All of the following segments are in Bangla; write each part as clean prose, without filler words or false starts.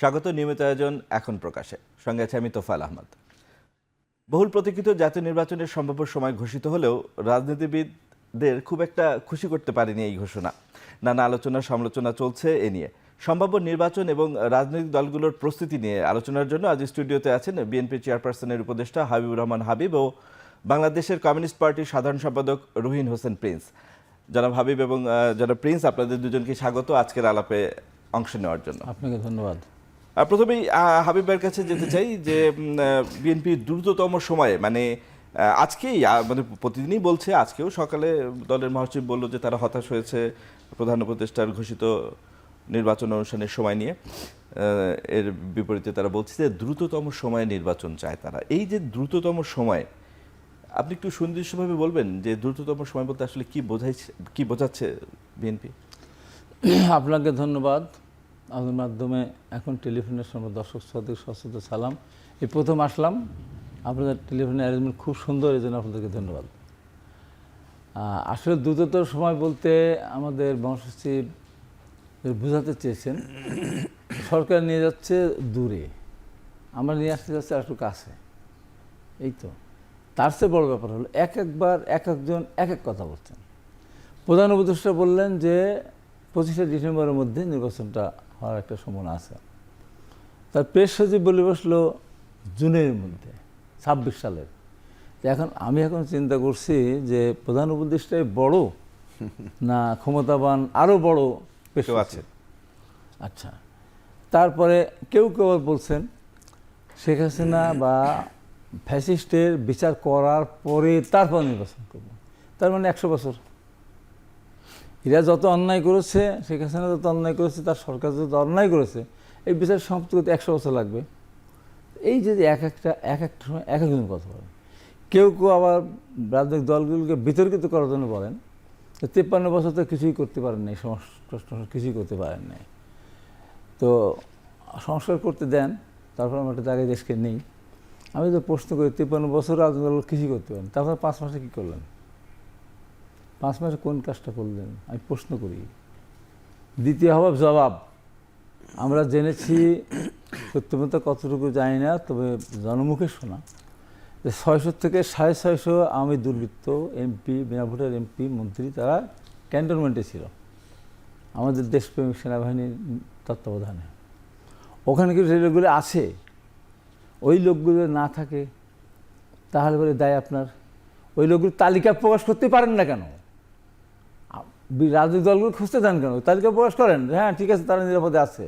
স্বাগত নিয়মিত আয়োজন এখন প্রকাশে। সঙ্গে আছে আমি তোফায়েল আহমদ। বহুল প্রতীক্ষিত জাতীয় নির্বাচনের সম্ভাব্য সময় ঘোষিত হলেও রাজনীতিবিদদের খুব একটা খুশি করতে পারেনি এই ঘোষণা। নানা আলোচনা সমালোচনা চলছে এ নিয়ে। সম্ভাব্য নির্বাচন এবং রাজনৈতিক দলগুলোর প্রস্তুতি নিয়ে আলোচনার জন্য আজ স্টুডিওতে আছেন বিএনপি চেয়ারপারসনের উপদেষ্টা হাবিবুর রহমান হাবিব ও বাংলাদেশের কমিউনিস্ট পার্টির সাধারণ সম্পাদক রুহিন হোসেন প্রিন্স। জনাব হাবিব এবং জনাব প্রিন্স, আপনাদের দুজনকে স্বাগত আজকের আলাপে অংশ নেওয়ার জন্য। আপনাকে ধন্যবাদ। প্রথমেই হাবিব ভাইয়ের কাছে যেতে চাই যে বিএনপি দ্রুততম সময়ে মানে আজকেই মানে প্রতিদিনই বলছে, আজকেও সকালে দলের মহাসচিব বলল যে তারা হতাশ হয়েছে প্রধান উপদেষ্টার ঘোষিত নির্বাচন অনুষ্ঠানের সময় নিয়ে। এর বিপরীতে তারা বলছে যে দ্রুততম সময়ে নির্বাচন চায় তারা। এই যে দ্রুততম সময়, আপনি একটু সুনির্দিষ্টভাবে বলবেন যে দ্রুততম সময় বলতে আসলে কি বোঝাচ্ছে বিএনপি? আপনাকে ধন্যবাদ। আপনার মাধ্যমে এখন টেলিফোনের সময় দর্শক শ্রোতাদের সশ্রদ্ধ সালাম। এই প্রথম আসলাম, আপনাদের টেলিফোনের অ্যারেঞ্জমেন্ট খুব সুন্দর, এই জন্য আপনাদেরকে ধন্যবাদ। আসলে দ্রুততর সময় বলতে আমাদের মহাসচিব বোঝাতে চেয়েছেন সরকার নিয়ে যাচ্ছে দূরে, আমরা নিয়ে আসতে যাচ্ছি আর একটু কাছে। এই তো তার চেয়ে বড় ব্যাপার হলো একবার এক একজন এক এক কথা বলছেন। প্রধান উপদেষ্টা বললেন যে 25শে ডিসেম্বরের মধ্যে নির্বাচনটা হওয়ার একটা সম্ভাবনা আছে। তার প্রেস সচিব বলে বসলো জুনের মধ্যে 26 সালের। এখন আমি চিন্তা করছি যে প্রধান উপদেষ্টাই বড় না ক্ষমতাবান আরও বড় প্রেস আছে। আচ্ছা, তারপরে কেউ কেউ বলছেন শেখ হাসিনা বা ফ্যাসিস্টের বিচার করার পরে তারপর নির্বাচন করব। তার মানে 100 বছর। এরা যত অন্যায় করেছে, শেখ হাসিনা যত অন্যায় করেছে, তার সরকার যত অন্যায় করেছে, এই বিচার সমাপ্ত করতে 100 বছর লাগবে। এই যে এক একটা সময় এক একজন কথা বলেন। কেউ কেউ আবার রাজনৈতিক দলগুলোকে বিতর্কিত করার জন্য বলেন 53 বছর তো কিছুই করতে পারেন নাই, সংস্কার কিছুই করতে পারেন নাই। তো সংস্কার করতে দেন, তারপর আমরা একটা জায়গায় দেশকে নেই। আমি তো প্রশ্ন করি 53 বছর রাজনৈতিক দল কিছুই করতে পারেন, তারপর 5 মাসে কী করলেন? 5 মাসে কোন কাজটা করলেন আমি প্রশ্ন করি। দ্বিতীয় হবে জবাব। আমরা জেনেছি, সত্যমতো কতটুকু জানি না, তবে জনমুখে শোনা যে 600 থেকে 650 আওয়ামী দুর্বৃত্ত এমপি, বিনা ভোটের এমপি, মন্ত্রী তারা ক্যান্টনমেন্টে ছিল আমাদের দেশপ্রেমিক সেনাবাহিনীর তত্ত্বাবধানে। ওখানে কি সেই লোকগুলো আছে? ওই লোকগুলো না থাকে তাহলে বলে দায় আপনার। ওই লোকগুলো তালিকা প্রকাশ করতে পারেন না কেন? রাজনৈতিক দলগুলো খুঁজতে দেন কেন? তালিকা প্রকাশ করেন, হ্যাঁ ঠিক আছে তারা নিরাপদে আছে,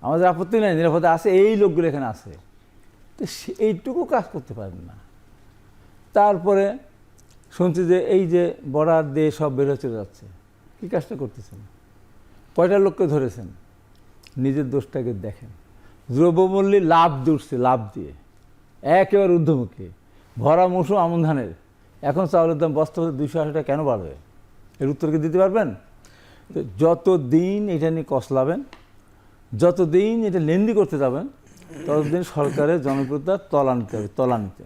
আমাদের আপত্তি নেই, নিরাপদে আছে, এই লোকগুলো এখানে আছে। তো এইটুকু কাজ করতে পারেন না। তারপরে শুনছি যে এই যে বর্ডার দিয়ে সব বেরো চলে যাচ্ছে, কী কাজটা করতেছেন? কয়টা লোককে ধরেছেন? নিজের দোষটাকে দেখেন। দ্রব্যমূল্যে লাভ উঠছে, লাভ দিয়ে একেবারে ঊর্ধ্বমুখী। ভরা মৌসুম আমন ধানের, এখন চাউলের দাম বস্তা 280 টাকা কেন বাড়বে? এর উত্তরকে দিতে পারবেন? যতদিন এটা নিয়ে কসলাবেন, যতদিন এটা লেন্দি করতে যাবেন, ততদিন সরকারের জনপ্রিয়তা তলানিতে হবে, তলানিতে।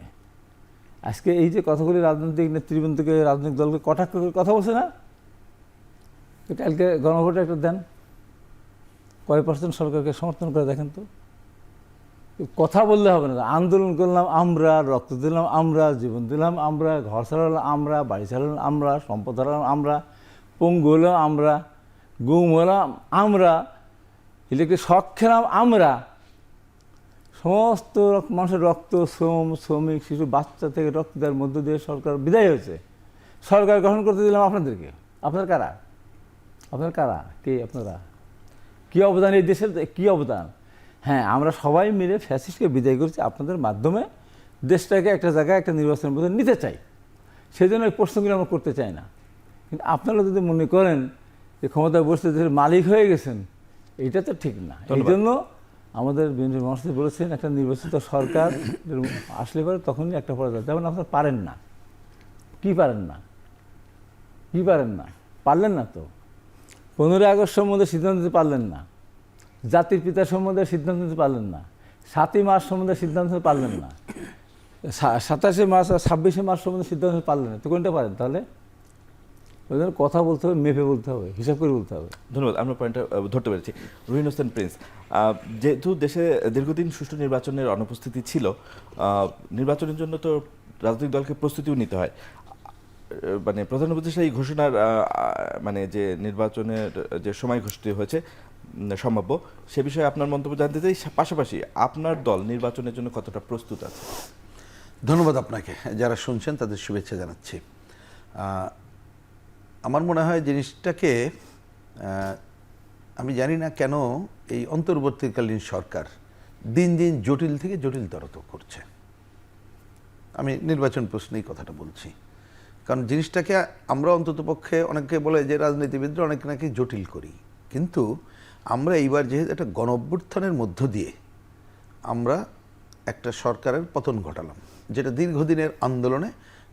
আজকে এই যে কথাগুলি রাজনৈতিক নেতৃবৃন্দকে, রাজনৈতিক দলকে কটাক্ষ করে কথা বলছে না, কালকে গণভোটে একটা দেন, কয় % সরকারকে সমর্থন করে দেখেন তো। কথা বললে হবে না। আন্দোলন করলাম আমরা, রক্ত দিলাম আমরা, জীবন দিলাম আমরা, ঘর ছাড়ালাম আমরা, বাড়ি ছাড়ালাম আমরা, সম্পদ হারালাম আমরা, পঙ্গু হলাম আমরা, গুম হলাম আমরা, ইলেকট্রিক শক খেলাম আমরা। সমস্ত মানুষের রক্ত, শ্রমিক, শিশু, বাচ্চা থেকে রক্ত দেওয়ার মধ্য দিয়ে সরকার বিদায় হয়েছে। সরকার গঠন করতে দিলাম আপনাদেরকে। আপনার কারা? আপনার কারা? কে আপনারা? কী অবদান এই দেশের? কী অবদান? হ্যাঁ, আমরা সবাই মিলে ফ্যাসিস্টকে বিদায় করছি, আপনাদের মাধ্যমে দেশটাকে একটা জায়গায় একটা নির্বাচনের মধ্যে নিতে চাই। সেই জন্য এই প্রশ্নগুলো আমরা করতে চাই না। কিন্তু আপনারা যদি মনে করেন যে ক্ষমতায় বসতে দেশের মালিক হয়ে গেছেন, এইটা তো ঠিক না। এই জন্য আমাদের বিএনপির মহাসচিব বলেছেন একটা নির্বাচিত সরকার আসলে পরে তখনই একটা পর্যায়ে, যেমন আপনারা পারেন না। কি পারেন না? কি পারেন না? পারলেন না তো। 15ই আগস্ট সম্বন্ধে সিদ্ধান্ত নিতে পারলেন না, জাতির পিতা সম্বন্ধে সিদ্ধান্ত নিতে পারলেন না, 7ই মার্চ সম্বন্ধে সিদ্ধান্ত নিতে পারলেন না, 27শে মার্চ আর 26শে মার্চ সম্বন্ধে সিদ্ধান্ত নিতে পারলেন না। তো কোনটা পারেন তাহলে? ওই জন্য কথা বলতে হবে, মেপে বলতে হবে, হিসাব করে বলতে হবে। ধন্যবাদ, আমরা পয়েন্টটা ধরতে পেরেছি। রুহিন হোসেন প্রিন্স, যেহেতু দেশে দীর্ঘদিন সুষ্ঠু নির্বাচনের অনুপস্থিতি ছিল, নির্বাচনের জন্য তো রাজনৈতিক দলকে প্রস্তুতিও নিতে হয়। মানে প্রধান উপদেষ্টা এই ঘোষণার মানে যে নির্বাচনের যে সময় ঘোষিত হয়েছে সম্ভাব্য, সে বিষয়ে আপনার মন্তব্য জানতে চাই। পাশাপাশি আপনার দল নির্বাচনের জন্য কতটা প্রস্তুত আছে? ধন্যবাদ আপনাকে, যারা শুনছেন তাদের শুভেচ্ছা জানাচ্ছি। আমার মনে হয় জিনিসটাকে আমি জানি না কেন এই অন্তর্বর্তীকালীন সরকার দিন দিন জটিল থেকে জটিলতর করছে। আমি নির্বাচন প্রশ্নেই কথাটা বলছি, কারণ জিনিসটাকে আমরা অন্ততপক্ষে, অনেকে বলে যে রাজনীতিবিদরা অনেক নাকি জটিল করি, কিন্তু আমরা এইবার যেহেতু একটা গণঅভ্যুত্থানের মধ্য দিয়ে আমরা একটা সরকারের পতন ঘটালাম, যেটা দীর্ঘদিনের আন্দোলনে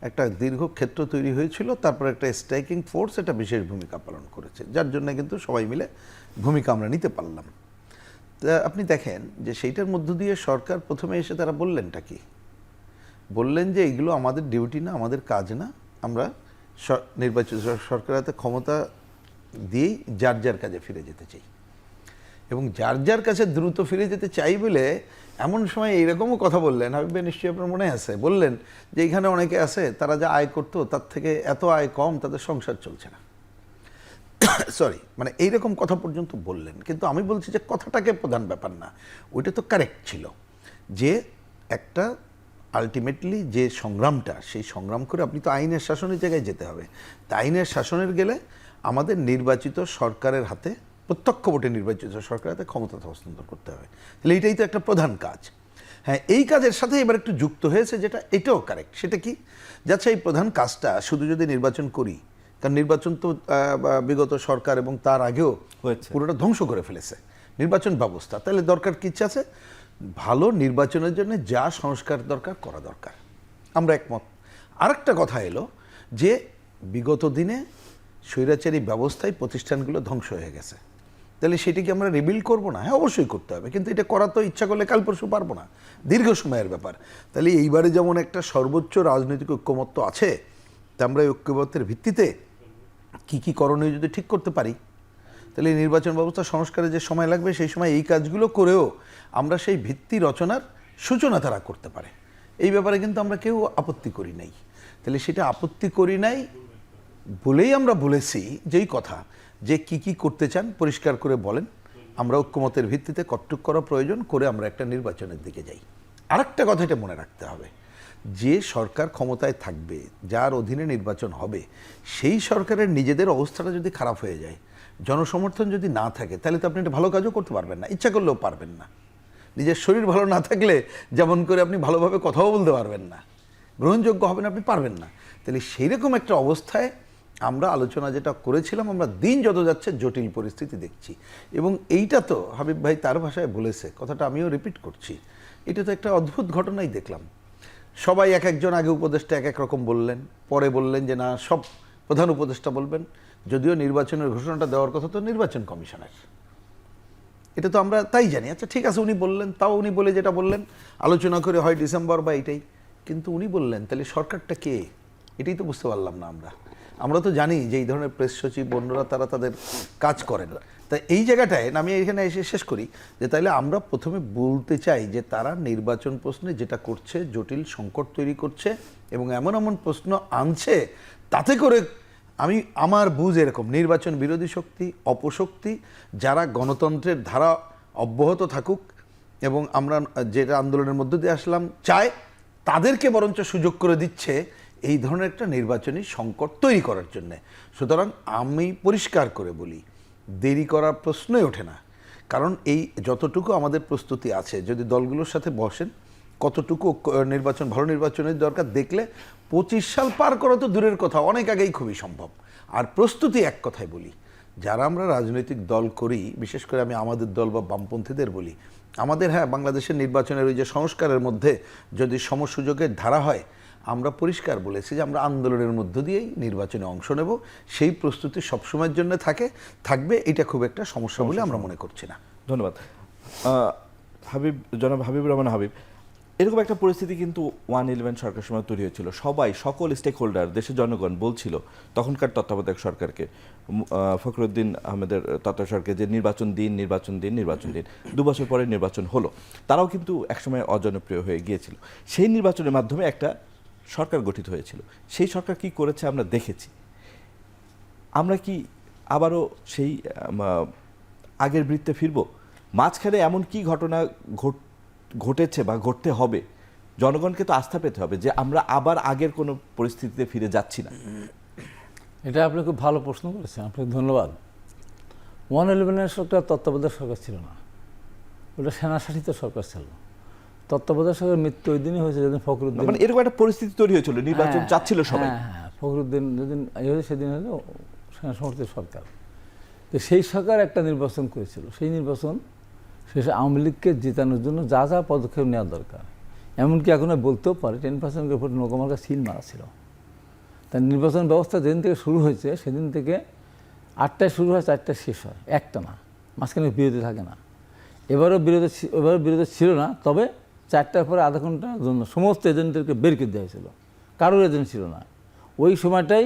একটা দীর্ঘ ক্ষেত্র তৈরি হয়েছিল, তারপর একটা স্ট্রাইকিং ফোর্স এটা বিশেষ ভূমিকা পালন করেছে, যার জন্য কিন্তু সবাই মিলে ভূমিকা আমরা নিতে পারলাম। তা আপনি দেখেন যে সেইটার মধ্য দিয়ে সরকার প্রথমে এসে তারা বললেনটা কি, বললেন যে এইগুলো আমাদের ডিউটি না, আমাদের কাজ না, আমরা নির্বাচিত সরকারের হাতে ক্ষমতা দিয়েই যার যার কাজে ফিরে যেতে চাই, এবং যার যার কাছে দ্রুত ফিরে যেতে চাই বলে এমন সময় এইরকমও কথা বললেন, হাবিব ভাই নিশ্চয়ই আপনার মনে আছে, বললেন যে এইখানে অনেকে আছে তারা যা আয় করতো তার থেকে এত আয় কম, তাদের সংসার চলছে না। সরি, মানে এইরকম কথা পর্যন্ত বললেন। কিন্তু আমি বলছি যে কথাটাকে প্রধান ব্যাপার না, ওইটা তো কারেক্ট ছিল যে একটা আলটিমেটলি যে সংগ্রামটা, সেই সংগ্রাম করে আপনি তো আইনের শাসনের জায়গায় যেতে হবে। তা আইনের শাসনের গেলে আমাদের নির্বাচিত সরকারের হাতে, প্রত্যক্ষ ভোটে নির্বাচিত সরকারের হাতে ক্ষমতা হস্তান্তর করতে হবে। তাহলে এইটাই তো একটা প্রধান কাজ। হ্যাঁ, এই কাজের সাথে এবার একটু যুক্ত হয়েছে যেটা, এটাও কারেক্ট, সেটা কি, যাচ্ছে এই প্রধান কাজটা শুধু যদি নির্বাচন করি, কারণ নির্বাচন তো বিগত সরকার এবং তার আগেও হয়েছে, পুরোটা ধ্বংস করে ফেলেছে নির্বাচন ব্যবস্থা। তাহলে দরকার কি আছে, ভালো নির্বাচনের জন্য যা সংস্কার দরকার করা দরকার, আমরা একমত। আরেকটা কথা এলো যে বিগত দিনে স্বৈরাচারী ব্যবস্থায় প্রতিষ্ঠানগুলো ধ্বংস হয়ে গেছে, তাহলে সেটিকে আমরা রিবিল্ড করবো না? হ্যাঁ, অবশ্যই করতে হবে, কিন্তু এটা করা তো ইচ্ছা করলে কাল পরশু পারবো না, দীর্ঘ সময়ের ব্যাপার। তাহলে এইবারে যেমন একটা সর্বোচ্চ রাজনৈতিক ঐক্যমত্য আছে, তা আমরা এই ঐক্যমত্যের ভিত্তিতে কী কী করণীয় যদি ঠিক করতে পারি, তাহলে এই নির্বাচন ব্যবস্থা সংস্কারে যে সময় লাগবে, সেই সময় এই কাজগুলো করেও আমরা সেই ভিত্তি রচনার সূচনা তারা করতে পারে, এই ব্যাপারে কিন্তু আমরা কেউ আপত্তি করি নাই। তাহলে সেটা আপত্তি করি নাই বলেই আমরা বলেছি যেই কথা, যে কি কি করতে চান পরিষ্কার করে বলেন, আমরা ঐক্যমতের ভিত্তিতে কটটুক করা প্রয়োজন করে আমরা একটা নির্বাচনের দিকে যাই। আরেকটা কথা এটা মনে রাখতে হবে, যে সরকার ক্ষমতায় থাকবে, যার অধীনে নির্বাচন হবে, সেই সরকারের নিজেদের অবস্থাটা যদি খারাপ হয়ে যায়, জনসমর্থন যদি না থাকে, তাহলে তো আপনি একটা ভালো কাজও করতে পারবেন না, ইচ্ছা করলেও পারবেন না। নিজের শরীর ভালো না থাকলে যেমন করে আপনি ভালোভাবে কথাও বলতে পারবেন না, গ্রহণযোগ্য হবেন, আপনি পারবেন না। তাহলে সেই রকম একটা অবস্থায় আমরা আলোচনা যেটা করেছিলাম, আমরা দিন যত যাচ্ছে জটিল পরিস্থিতি দেখছি। এবং এইটা তো হাবিব ভাই তার ভাষায় বলেছে, কথাটা আমিও রিপিট করছি, এটা তো একটা অদ্ভুত ঘটনাই দেখলাম। সবাই এক একজন, আগে উপদেষ্টা এক এক রকম বললেন, পরে বললেন যে না, সব প্রধান উপদেষ্টা বলবেন, যদিও নির্বাচনের ঘোষণাটা দেওয়ার কথা তো নির্বাচন কমিশনের, এটা তো আমরা তাই জানি। আচ্ছা ঠিক আছে, উনি বললেন, তাও উনি বলে যেটা বললেন আলোচনা করে হয় ডিসেম্বর বা এটাই, কিন্তু উনি বললেন, তাহলে সরকারটা কে, এটাই তো বুঝতে পারলাম না আমরা। আমরা তো জানি যে এই ধরনের প্রেস সচিব অন্যরা তারা তাদের কাজ করেন, তাই এই জায়গাটায় আমি এখানে এসে শেষ করি যে তাইলে আমরা প্রথমে বলতে চাই যে তারা নির্বাচন প্রশ্নে যেটা করছে, জটিল সংকট তৈরি করছে এবং এমন এমন প্রশ্ন আনছে, তাতে করে আমি আমার বুঝ এরকম নির্বাচন বিরোধী শক্তি, অপশক্তি, যারা গণতন্ত্রের ধারা অব্যাহত থাকুক এবং আমরা যেটা আন্দোলনের মধ্য দিয়ে আসলাম চায়, তাদেরকে বরঞ্চ সুযোগ করে দিচ্ছে এই ধরনের একটা নির্বাচনী সংকট তৈরি করার জন্যে। সুতরাং আমি পরিষ্কার করে বলি, দেরি করার প্রশ্নই ওঠে না, কারণ এই যতটুকু আমাদের প্রস্তুতি আছে, যদি দলগুলোর সাথে বসেন, কতটুকু নির্বাচন, ভালো নির্বাচনের দরকার দেখলে 25 সাল পার করা তো দূরের কথা, অনেক আগেই খুবই সম্ভব। আর প্রস্তুতি এক কথায় বলি, যারা আমরা রাজনৈতিক দল করি, বিশেষ করে আমি আমাদের দল বা বামপন্থীদের বলি, আমাদের হ্যাঁ বাংলাদেশের নির্বাচনের ওই যে সংস্কারের মধ্যে যদি সমসুযোগের ধারা হয়, আমরা পরিষ্কার বলেছি যে আমরা আন্দোলনের মধ্য দিয়েই নির্বাচনে অংশ নেব, সেই প্রস্তুতি সবসময়ের জন্য থাকবে, এটা খুব একটা সমস্যা বলে আমরা মনে করছি না। ধন্যবাদ। জনাব হাবিবুর রহমান হাবিব, এরকম একটা পরিস্থিতি কিন্তু 111 সরকার সময় তৈরি হয়েছিল। সকল স্টেক হোল্ডার, দেশের জনগণ বলছিল তখনকার তত্ত্বাবধায়ক সরকারকে, ফখরুদ্দিন আহমেদের তত্ত্বাবধায়ক সরকারকে, যে নির্বাচন দিন। 2 বছর পরে নির্বাচন হলো। তারাও কিন্তু একসময় অজনপ্রিয় হয়ে গিয়েছিল। সেই নির্বাচনের মাধ্যমে একটা সরকার গঠিত হয়েছিল। সেই সরকার কি করেছে আমরা দেখেছি। আমরা কি আবারও সেই আগের বৃত্তে ফিরব? মাঝখানে এমন কি ঘটনা ঘটেছে বা ঘটতে হবে? জনগণকে তো আস্থা পেতে হবে যে আমরা আবার আগের কোনো পরিস্থিতিতে ফিরে যাচ্ছি না। এটা আপনি খুব ভালো প্রশ্ন করেছেন, আপনাকে ধন্যবাদ। 111 সরকার তত্ত্বাবধায়ক সরকার ছিল না, ওটা সেনাশাসিত সরকার ছিল। তত্ত্বাবধায়ক সরকার মৃত্যু ওই দিনই হয়েছে যেদিন ফখরুদ্দিন, মানে এরকম একটা পরিস্থিতি তৈরি হয়েছিল, নির্বাচন চাচ্ছিল সবাই। হ্যাঁ, ফখরুদ্দিন যেদিন সেদিন হলো সেনা সমর্থিত সরকার। তো সেই সরকার একটা নির্বাচন করেছিল। সেই নির্বাচন শেষে আওয়ামী লীগকে জেতানোর জন্য যা যা পদক্ষেপ নেওয়া দরকার, এমনকি এখন বলতেও পারে 10% ভোট নৌকামার্কা সিল মারা ছিল। তার নির্বাচন ব্যবস্থা যেদিন থেকে শুরু হয়েছে সেদিন থেকে 8টায় শুরু হয়, 4টায় শেষ হয়, একটা না, মাঝখানে বিরতি থাকে না। এবারও বিরতি ছিল না, তবে 4টার পরে আধা ঘন্টার জন্য সমস্ত এজেন্টদেরকে বের করে দেওয়া হয়েছিল, কারোর এজেন্ট ছিল না। ওই সময়টাই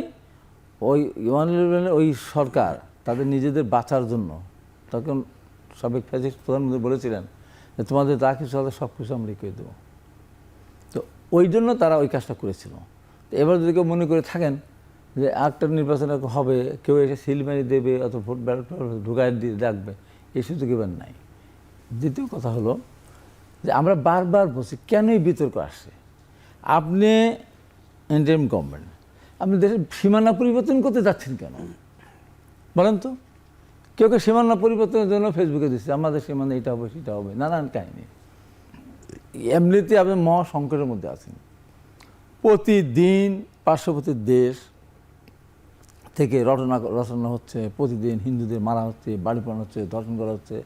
ওই 111 ওই সরকার তাদের নিজেদের বাঁচার জন্য, তখন সাবেক প্রধানমন্ত্রী বলেছিলেন যে তোমাদের যা কিছু হবে সব কিছু আমরা করে দেবো। তো ওই জন্য তারা ওই কাজটা করেছিল। তো এবার যদি কেউ মনে করে থাকেন যে একটা নির্বাচন হবে, কেউ এসে সিল মারি দেবে অথবা ভোট ব্যালট ঢুকায় দিয়ে রাখবে, এই সুযোগ এবার নাই। দ্বিতীয় কথা হলো যে আমরা বারবার বলছি কেন এই বিতর্ক আসছে। আপনি ইন্টারিম গভর্নমেন্ট, আপনি দেশের সীমানা পরিবর্তন করতে যাচ্ছেন কেন বলেন তো? কেউ কেউ সীমানা পরিবর্তনের জন্য ফেসবুকে দিচ্ছে আমাদের সীমানা এটা হবে সেটা হবে, নানান কাহিনী। এমনিতে আপনি মহা সংকটের মধ্যে আছেন। প্রতিদিন পার্শ্ববর্তী দেশ থেকে রচনা হচ্ছে, প্রতিদিন হিন্দুদের মারা হচ্ছে, বাড়ি পালানো হচ্ছে, ধর্ষণ করা হচ্ছে,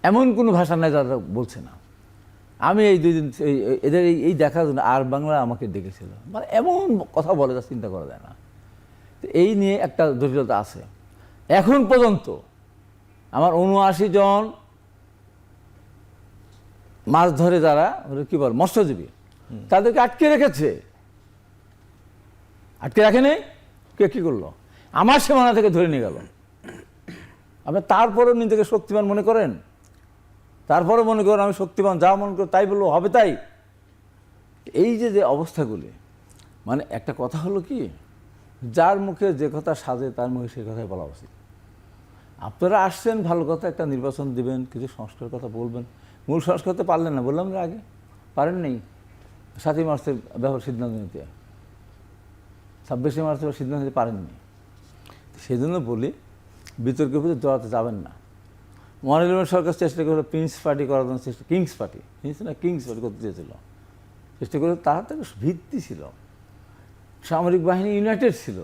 এমন কোনো ভাষা নাই যারা বলছে না। আমি এই 2 দিন এদের এই দেখার জন্য আর বাংলা আমাকে ডেকেছিল, মানে এমন কথা বলে যা চিন্তা করা যায় না। তো এই নিয়ে একটা জটিলতা আছে। এখন পর্যন্ত আমার 79 জন মাছ ধরে যারা কি বল মৎস্যজীবী, তাদেরকে আটকে রেখেছে। আটকে রাখেনি, কে কী করলো? আমার সীমানা থেকে ধরে নিয়ে গেল। আপনি তারপরেও নিজেকে শক্তিমান মনে করেন, তারপরে মনে করেন আমি শক্তিমান, যা মনে করি তাই বললো হবে তাই। এই যে অবস্থাগুলি, মানে একটা কথা হলো কি, যার মুখে যে কথা সাজে তার মুখে সে কথাই বলা উচিত। আপনারা আসছেন ভালো কথা, একটা নির্বাচন দিবেন, কিছু সংস্কার কথা বলবেন, মূল সংস্কার করতে পারলেন না, বললাম না আগে পারেন নেই। 7ই মার্চের ব্যাপার সিদ্ধান্ত নিতে, 26শে মার্চের সিদ্ধান্ত নিতে পারেননি। সেই জন্য বলি বিতর্কের ভিতরে জড়াতে যাবেন না। 111 সরকার চেষ্টা করে প্রিন্স পার্টি করার জন্য কিংস পার্টি করতে চেয়েছিল, চেষ্টা করে। তার তো ভিত্তি ছিল, সামরিক বাহিনী ইউনাইটেড ছিল,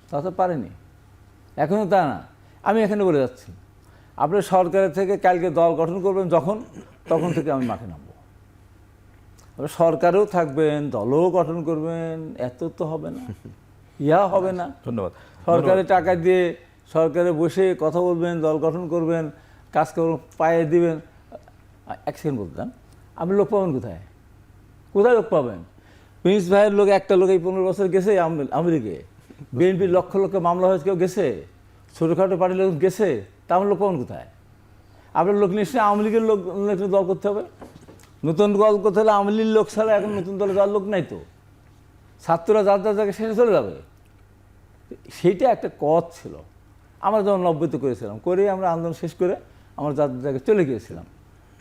তা তো পারেনি। এখনও তা না। আমি এখানে বলে যাচ্ছি, আপনি সরকারের থেকে কালকে দল গঠন করবেন তখন থেকে আমি মাঠে নামবো। সরকারেও থাকবেন, দলও গঠন করবেন, এত তো হবে না, হবে না। ধন্যবাদ। সরকারের টাকা দিয়ে সরকারে বসে কথা বলবেন, দল গঠন করবেন, কাজকর্ম পায়ে দিবেন। 1 সেকেন্ড বলতাম, আপনি লোক পাবেন কোথায়? লোক পাবেন? প্রিন্স ভাইয়ের লোক, একটা লোক এই 15 বছর গেছে আমেরিকায়, বিএনপির লক্ষ লক্ষ মামলা হয়েছে, কেউ গেছে, ছোটোখাটো পার্টির লোক গেছে, তা আমার লোক পাবেন কোথায়? আপনার লোক নিশ্চয়ই আওয়ামী লীগের লোক দল করতে হবে। নতুন দল করতে হলে আওয়ামী লীগের লোক ছাড়া এখন নতুন দলে যাওয়ার লোক নাই তো। ছাত্ররা যার জায়গায় শেষে চলে যাবে। সেইটা একটা কজ ছিল। আমরা যখন 90-তে করেছিলাম, করে আমরা আন্দোলন শেষ করে আমরা যার জায়গায় চলে গিয়েছিলাম।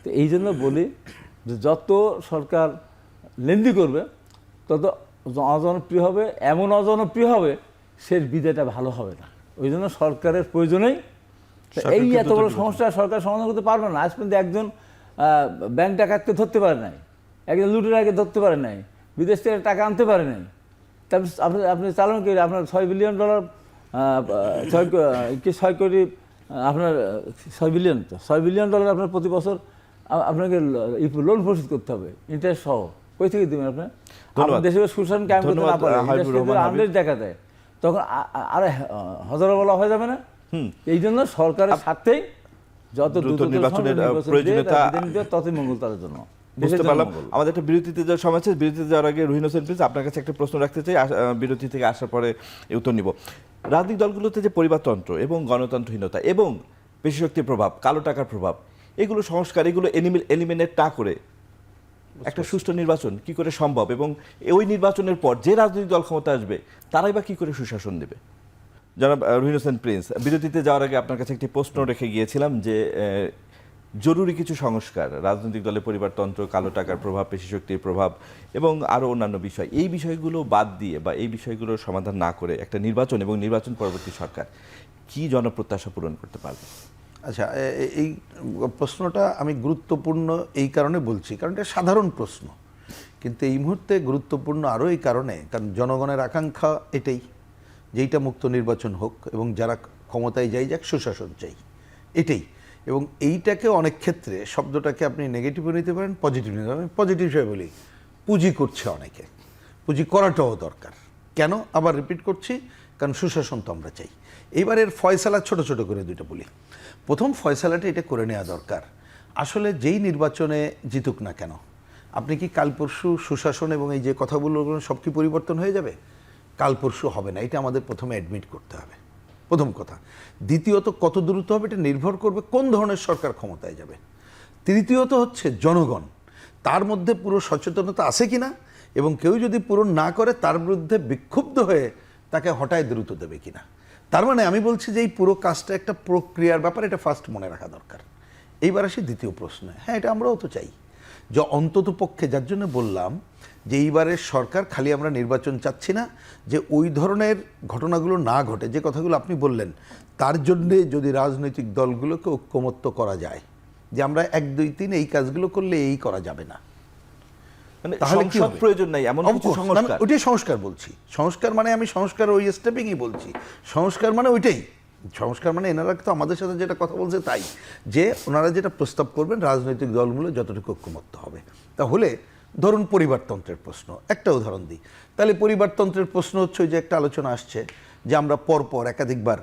তো এই জন্য বলি যে যত সরকার লেন্দি করবে তত অজনপ্রিয় হবে, এমন অজনপ্রিয় হবে সে বিদায়টা ভালো হবে না। ওই জন্য সরকারের প্রয়োজনেই এই এত বড় সমস্যা সরকার সমাধান করতে পারবে না। আজ পর্যন্ত একজন ব্যাংক ডাকাতকে ধরতে পারে নাই, একজন লুটেরাকে ধরতে পারে নাই, বিদেশ থেকে টাকা আনতে পারে নাই। তারপর আপনি চালান কি আপনার $6 বিলিয়ন, 6 কোটি, আপনার 6 বিলিয়ন, তো $6 বিলিয়ন আপনার প্রতি বছর আপনাকে লোন পরিশোধ করতে হবে, ইন্টারেস্ট সহ। কই থেকে দেবেন আপনার? দেশের সুশাসন কায়েম করতে না পারে, আন্দাজ দেখা দেয়, তখন আরে হজারো বলা হয়ে যাবে না। এই জন্য সরকারের স্বার্থেই যত দ্রুত নির্বাচনের প্রয়োজনীয়তা, ততই মঙ্গল তাদের জন্য। বুঝতে জন্য পারলাম। মঙ্গল। আমাদের একটা বিরতিতে যাওয়ার সময় আছে, বিরতিতে যাওয়ার আগে রুহিন হোসেন প্রিন্স আপনার কাছে একটা প্রশ্ন রাখতে চাই, বিরতি থেকে আসার পরে এই উত্তর নিব। রাজনৈতিক দলগুলোতে যে পরিবারতন্ত্র এবং গণতন্ত্রহীনতা এবং পেশিশক্তির প্রভাব, কালো টাকার প্রভাব, এগুলো সংস্কার, এগুলো এলিমিনেট না করে একটা সুষ্ঠু নির্বাচন কি করে সম্ভব, এবং ওই নির্বাচনের পর যে রাজনৈতিক দল ক্ষমতা আসবে তারাই বা কি করে সুশাসন দেবে? জনাব রুহিন হোসেন প্রিন্স, বিরতিতে যাওয়ার আগে আপনার কাছে একটি প্রশ্ন রেখে গিয়েছিলাম যে জরুরি কিছু সংস্কার, রাজনৈতিক দলের পরিবারতন্ত্র, কালো টাকার প্রভাব, পেশিশক্তির প্রভাব এবং আরও অন্যান্য বিষয়, এই বিষয়গুলো বাদ দিয়ে বা এই বিষয়গুলোর সমাধান না করে একটা নির্বাচন এবং নির্বাচন পরবর্তী সরকার কি জনপ্রত্যাশা পূরণ করতে পারবে? আচ্ছা, এই প্রশ্নটা আমি গুরুত্বপূর্ণ এই কারণে বলছি, কারণ এটা সাধারণ প্রশ্ন, কিন্তু এই মুহূর্তে গুরুত্বপূর্ণ আরও এই কারণে, কারণ জনগণের আকাঙ্ক্ষা এটাই, যেইটা মুক্ত নির্বাচন হোক এবং যারা ক্ষমতায় যাক সুশাসন চাই, এটাই। এবং এইটাকে অনেক ক্ষেত্রে শব্দটাকে আপনি নেগেটিভও নিতে পারেন, পজিটিভ নিতে পারেন। পজিটিভ হিসেবে বলি, পুঁজি করছে অনেকে, পুঁজি করাটাও দরকার। কেন আবার রিপিট করছি? কারণ সুশাসন তো আমরা চাই। এইবারের ফয়সালা ছোট ছোট করে দুইটা বলি। প্রথম ফয়সালাটা এটা করে নেওয়া দরকার, আসলে যেই নির্বাচনে জিতুক না কেন, আপনি কি কাল পরশু সুশাসন এবং এই যে কথাগুলো সব কি পরিবর্তন হয়ে যাবে? কাল পরশু হবে না, এটা আমাদের প্রথমে অ্যাডমিট করতে হবে, প্রথম কথা। দ্বিতীয়ত, কত দ্রুত হবে এটা নির্ভর করবে কোন ধরনের সরকার ক্ষমতায় যাবে। তৃতীয়ত হচ্ছে জনগণ, তার মধ্যে পুরো সচেতনতা আছে কিনা, এবং কেউ যদি পূরণ না করে তার বিরুদ্ধে বিক্ষুব্ধ হয়ে তাকে হটায় দ্রুত দেবে কিনা। তার মানে আমি বলছি যে এই পুরো কাজটা একটা প্রক্রিয়ার ব্যাপার, এটা ফার্স্ট মনে রাখা দরকার। এইবার আসি দ্বিতীয় প্রশ্নে। হ্যাঁ, এটা আমরাও তো চাই যে অন্তত পক্ষে, যার জন্য বললাম যে এইবারের সরকার খালি আমরা নির্বাচন চাচ্ছি না, যে ওই ধরনের ঘটনাগুলো না ঘটে, যে কথাগুলো আপনি বললেন, তার জন্যে যদি রাজনৈতিক দলগুলোকে ঐক্যমত্য করা যায় যে আমরা 1, 2, 3 এই কাজগুলো করলে এই করা যাবে না, মানে তাহলে কি সংসদ হবে? প্রয়োজন নাই এমন Of কিছু course, সংস্কার? ওইটাই সংস্কার বলছি। সংস্কার মানে আমি সংস্কার ওই স্টেপিংই বলছি। সংস্কার মানে ওইটাই সংস্কার, মানে এনারা তো আমাদের সাথে যেটা কথা বলছে তাই, যে ওনারা যেটা প্রস্তাব করবেন রাজনৈতিক দলগুলো যতটুকু ঐক্যমত্য হবে। তাহলে ধরুন পরিবারতন্ত্রের প্রশ্ন, একটা উদাহরণ দিই। তাহলে পরিবারতন্ত্রের প্রশ্ন হচ্ছে ওই যে একটা আলোচনা আসছে যে আমরা পরপর একাধিকবার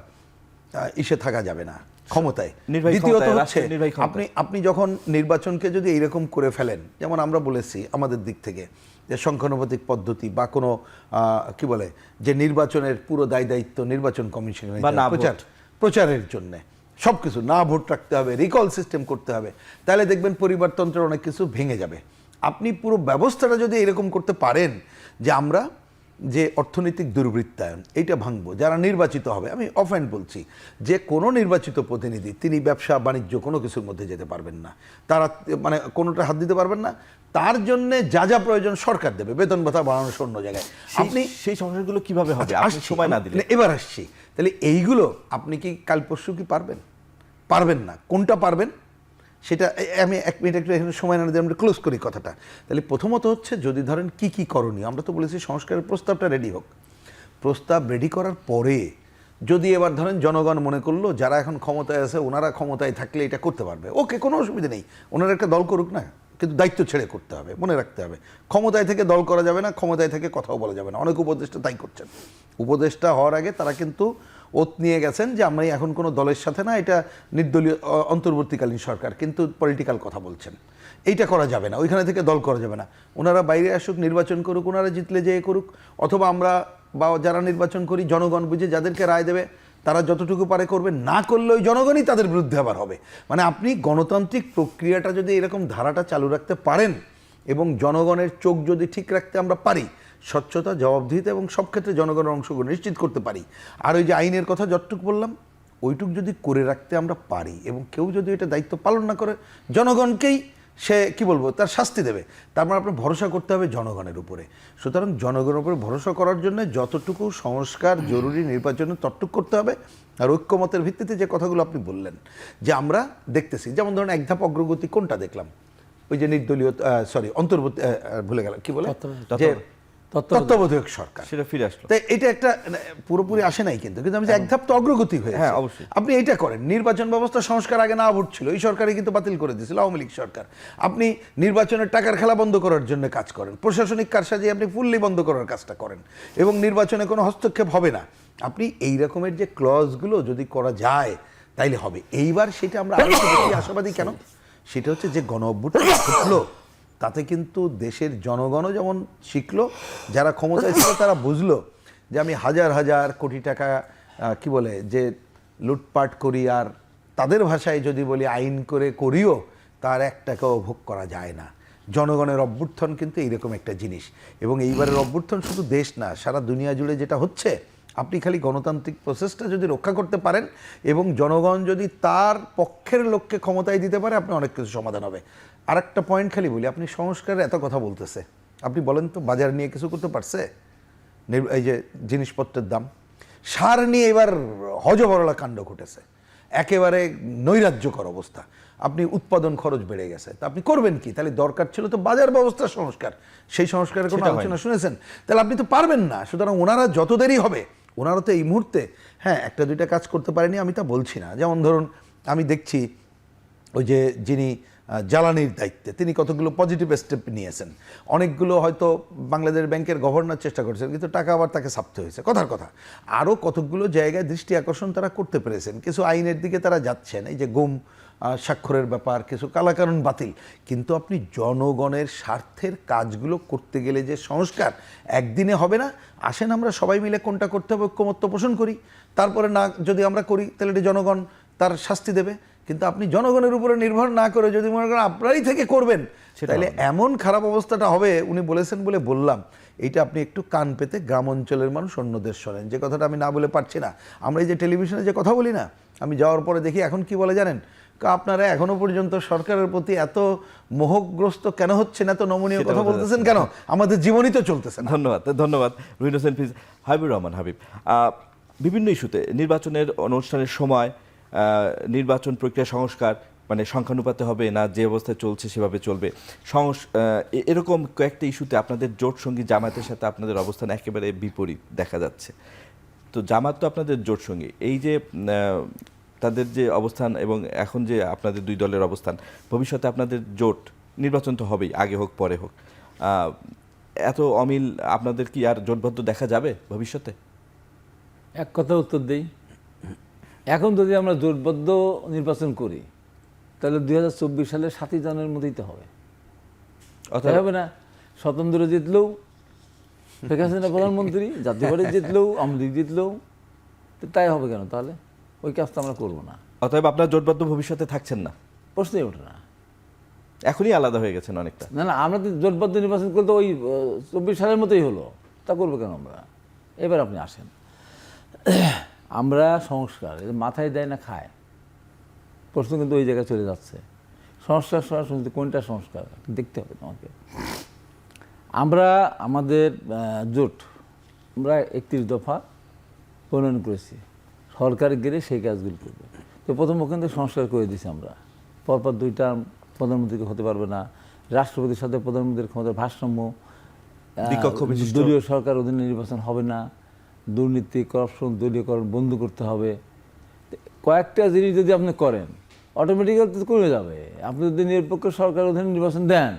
ইসে থাকা যাবে না ক্ষমতায়। নির্বাহী দ্বিতীয়ত ক্ষমতায়, হচ্ছে রাষ্ট্রের নির্বাহী ক্ষমতায়। আপনি যখন নির্বাচনকে যদি এইরকম করে ফেলেন, যেমন আমরা বলেছি আমাদের দিক থেকে যে সংখ্যানুপাতিক পদ্ধতি বা কোনো কি বলে যে নির্বাচনের পুরো দায়িত্ব নির্বাচন কমিশনের বা না ভোট। প্রচারের জন্য সব কিছু, না ভোট রাখতে হবে, রিকল সিস্টেম করতে হবে, তাহলে দেখবেন পরিবারতন্ত্রের অনেক কিছু ভেঙে যাবে। আপনি পুরো ব্যবস্থাটা যদি এরকম করতে পারেন যে আমরা যে অর্থনৈতিক দুর্বৃত্তায়ন এইটা ভাঙবো, যারা নির্বাচিত হবে, আমি অফহ্যান্ড বলছি যে কোনো নির্বাচিত প্রতিনিধি তিনি ব্যবসা বাণিজ্য কোনো কিছুর মধ্যে যেতে পারবেন না, তারা মানে কোনোটা হাত দিতে পারবেন না, তার জন্য যা যা প্রয়োজন সরকার দেবে, বেতন ভাতা বাড়ানো অন্য জায়গায়। আপনি সেই সংস্কারগুলো কিভাবে হবে আপনি আসছি, সময় না দিলে? এবার আসছি, তাহলে এইগুলো আপনি কি কাল পরশু কি পারবেন? পারবেন না। কোনটা পারবেন সেটা আমি 1 মিনিট একটু এখানে সময় না দিয়ে আমরা ক্লোজ করি কথাটা। তাহলে প্রথমত হচ্ছে যদি ধরেন কি কি করণীয়, আমরা তো বলেছি সংস্কারের প্রস্তাবটা রেডি হোক। প্রস্তাব রেডি করার পরে যদি এবার ধরেন জনগণ মনে করলো যারা এখন ক্ষমতায় আছে ওনারা ক্ষমতায় থাকলে এটা করতে পারবে, ওকে, কোনো অসুবিধা নেই, ওনারা একটা দল করুক না, কিন্তু দায়িত্ব ছেড়ে করতে হবে, মনে রাখতে হবে। ক্ষমতায় থেকে দল করা যাবে না, ক্ষমতায় থেকে কথাও বলা যাবে না। অনেক উপদেষ্টা তাই করছেন। উপদেষ্টা হওয়ার আগে তারা কিন্তু ওত নিয়ে গেছেন যে আমরা এখন কোনো দলের সাথে না, এটা নির্দলীয় অন্তর্বর্তীকালীন সরকার, কিন্তু পলিটিক্যাল কথা বলছেন, এইটা করা যাবে না, ওইখানে থেকে দল করা যাবে না। ওনারা বাইরে আসুক, নির্বাচন করুক, ওনারা জিতলে যেয়ে করুক, অথবা আমরা বা যারা নির্বাচন করি জনগণ বুঝে যাদেরকে রায় দেবে তারা যতটুকু পারে করবে, না করলে ওই জনগণই তাদের বিরুদ্ধে আবার হবে। মানে আপনি গণতান্ত্রিক প্রক্রিয়াটা যদি এরকম ধারাটা চালু রাখতে পারেন এবং জনগণের চোখ যদি ঠিক রাখতে আমরা পারি, স্বচ্ছতা, জবাবদিহিতা এবং সব ক্ষেত্রে জনগণের অংশগ্রহণ নিশ্চিত করতে পারি, আর ওই যে আইনের কথা যতটুকু বললাম ওইটুক যদি করে রাখতে আমরা পারি, এবং কেউ যদি এটা দায়িত্ব পালন না করে জনগণকেই সে কি বলবো তার শাস্তি দেবে, তারপর আপনার ভরসা করতে হবে জনগণের উপরে। সুতরাং জনগণের উপরে ভরসা করার জন্য যতটুকু সংস্কার জরুরি নির্বাচনে ততটুকু করতে হবে। আর ঐক্যমতের ভিত্তিতে যে কথাগুলো আপনি বললেন যে আমরা দেখতেছি, যেমন ধরুন এক ধাপ অগ্রগতি কোনটা দেখলাম, ওই যে নির্দলীয় অন্তর্বর্তী ভুলে গেলাম কি বলে, যে তত্ত্বাবধায়ক সরকার, সেটা ফিরে আসলো। তাই এটা একটা পুরোপুরি আসে নাই, কিন্তু কিন্তু আমি যে এক ধাপ তো অগ্রগতি হয়েছে। হ্যাঁ, অবশ্যই। আপনি এটা করেন, নির্বাচন ব্যবস্থা সংস্কার আগে না ভোট ছিল, এই সরকারই কিন্তু বাতিল করে দিয়েছিল, আওয়ামী লীগ সরকার। আপনি নির্বাচনের টাকার খেলা বন্ধ করার জন্য কাজ করেন, প্রশাসনিক কারসাজি আপনি ফুললি বন্ধ করার কাজটা করেন, এবং নির্বাচনে কোনো হস্তক্ষেপ হবে না। আপনি এই রকমের যে ক্লজগুলো যদি করা যায় তাইলে হবে। এইবার সেটা আমরা আরো একটু বেশি আশাবাদী কেন, সেটা হচ্ছে যে গণ অভ্যুত্থান ঘটলো তাতে কিন্তু দেশের জনগণও যেমন শিখলো, যারা ক্ষমতায় ছিল তারা বুঝলো যে আমি হাজার হাজার কোটি টাকা কি বলে যে লুটপাট করি, আর তাদের ভাষায় যদি বলি আইন করে করিও তার এক টাকাও ভোগ করা যায় না। জনগণের অভ্যুত্থান কিন্তু এইরকম একটা জিনিস, এবং এইবারের অভ্যুত্থান শুধু দেশ না, সারা দুনিয়া জুড়ে যেটা হচ্ছে, আপনি খালি গণতান্ত্রিক প্রসেসটা যদি রক্ষা করতে পারেন এবং জনগণ যদি তার পক্ষের লোককে ক্ষমতায় দিতে পারে, আপনি অনেক কিছু সমাধান হবে। আর একটা পয়েন্ট খালি বলি, আপনি সংস্কারের এত কথা বলতেছে, আপনি বলেন তো বাজার নিয়ে কিছু করতে পারছে? এই যে জিনিসপত্রের দাম, সার নিয়ে এবার হজবরলা কাণ্ড ঘটেছে, একেবারে নৈরাজ্যকর অবস্থা। আপনি উৎপাদন খরচ বেড়ে গেছে, তা আপনি করবেন কি? তাহলে দরকার ছিল তো বাজার ব্যবস্থার সংস্কার, সেই সংস্কারের কোনো সেটা আলোচনা শুনেছেন? তাহলে আপনি তো পারবেন না। সুতরাং ওনারা যত দেরি হবে, ওনারা তো এই মুহূর্তে হ্যাঁ একটা দুইটা কাজ করতে পারেনি, আমি তা বলছি না। যেমন ধরুন আমি দেখছি ওই যে যিনি জ্বালানির দায়িত্বে, তিনি কতগুলো পজিটিভ স্টেপ নিয়েছেন, অনেকগুলো হয়তো বাংলাদেশ ব্যাংকের গভর্নর চেষ্টা করেছেন, কিন্তু টাকা আবার তাকে ছাপতে হয়েছে, কথার কথা। আরও কতগুলো জায়গায় দৃষ্টি আকর্ষণ তারা করতে পেরেছেন, কিছু আইনের দিকে তারা যাচ্ছেন, এই যে গুম স্বাক্ষরের ব্যাপার, কিছু কালাকানুন বাতিল। কিন্তু আপনি জনগণের স্বার্থের কাজগুলো করতে গেলে যে সংস্কার একদিনে হবে না। আসেন আমরা সবাই মিলে কোনটা করতে হবে ঐক্যমত্য পোষণ করি, তারপরে না যদি আমরা করি তাহলে এটা জনগণ তার শাস্তি দেবে। কিন্তু আপনি জনগণের উপরে নির্ভর না করে যদি মনে করেন আপনারই থেকে করবেন, তাহলে এমন খারাপ অবস্থাটা হবে। উনি বলেছেন বলে বললাম, এইটা আপনি একটু কান পেতে গ্রাম অঞ্চলের মানুষ অন্যদের শোনেন, যে কথাটা আমি না বলে পারছি না। আমরা এই যে টেলিভিশনে যে কথা বলি না, আমি যাওয়ার পরে দেখি এখন কি বলে জানেন, আপনারা এখনো পর্যন্ত সরকারের প্রতি এত মোহগ্রস্ত কেন হচ্ছেন, এত নমনীয় কথা বলতেছেন কেন? আমাদের জীবনই তো চলতেছে না। ধন্যবাদ রুহিন হোসেন ফিজ। হাবিবুর রহমান হাবিব, বিভিন্ন ইস্যুতে নির্বাচনের অনুষ্ঠানের সময় নির্বাচন প্রক্রিয়া সংস্কার, মানে সংখ্যানুপাতে হবে না, যে অবস্থায় চলছে সেভাবে চলবে, এরকম কয়েকটা ইস্যুতে আপনাদের জোট সঙ্গী জামায়াতের সাথে আপনাদের অবস্থান একেবারে বিপরীত দেখা যাচ্ছে। তো জামাত তো আপনাদের জোট সঙ্গী, এই যে তাদের যে অবস্থান এবং এখন যে আপনাদের দুই দলের অবস্থান, ভবিষ্যতে আপনাদের জোট, নির্বাচন তো হবেই, আগে হোক পরে হোক, এত অমিল আপনাদের কি আর জোটবদ্ধ দেখা যাবে ভবিষ্যতে? এক কথা উত্তর দেই, এখন যদি আমরা জোটবদ্ধ নির্বাচন করি তাহলে 2024 সালের 7ই জানুয়ারির মধ্যেই তো হবে। অর্থাৎ হবে না, স্বতন্ত্র জিতলেও শেখ হাসিনা প্রধানমন্ত্রী, জাতীয় পার্টি জিতলেও, আওয়ামী লীগ জিতলেও, তো তাই হবে কেন? তাহলে ওই কাজটা আমরা করবো না। অতএব আপনার জোটবদ্ধ ভবিষ্যতে থাকছেন না, প্রশ্নই ওঠে না। এখনই আলাদা হয়ে গেছেন অনেকটা। না না, আমরা তো জোটবদ্ধ নির্বাচন করতে ওই 24 সালের মতোই হলো, তা করবো কেন আমরা? এবার আপনি আসেন, আমরা সংস্কার মাথায় দেয় না খায়, প্রশ্ন কিন্তু ওই জায়গায় চলে যাচ্ছে। সংস্কার শুনতে কোনটা সংস্কার দেখতে হবে তোমাকে। আমরা আমাদের জোট, আমরা 31 দফা প্রণয়ন করেছি, সরকার গেলে সেই কাজগুলো করবে। তো প্রথম ওখান থেকে সংস্কার করে দিয়েছি আমরা, পরপর 2 টার্ম প্রধানমন্ত্রীকে হতে পারবে না, রাষ্ট্রপতির সাথে প্রধানমন্ত্রীর ক্ষমতার ভারসাম্য, দলীয় সরকার অধীনে নির্বাচন হবে না, দুর্নীতি, করাপশন, দলীয়করণ বন্ধ করতে হবে। কয়েকটা জিনিস যদি আপনি করেন অটোমেটিক্যালি তো কমে যাবে। আপনি যদি নিরপেক্ষ সরকার অধীনে নির্বাচন দেন,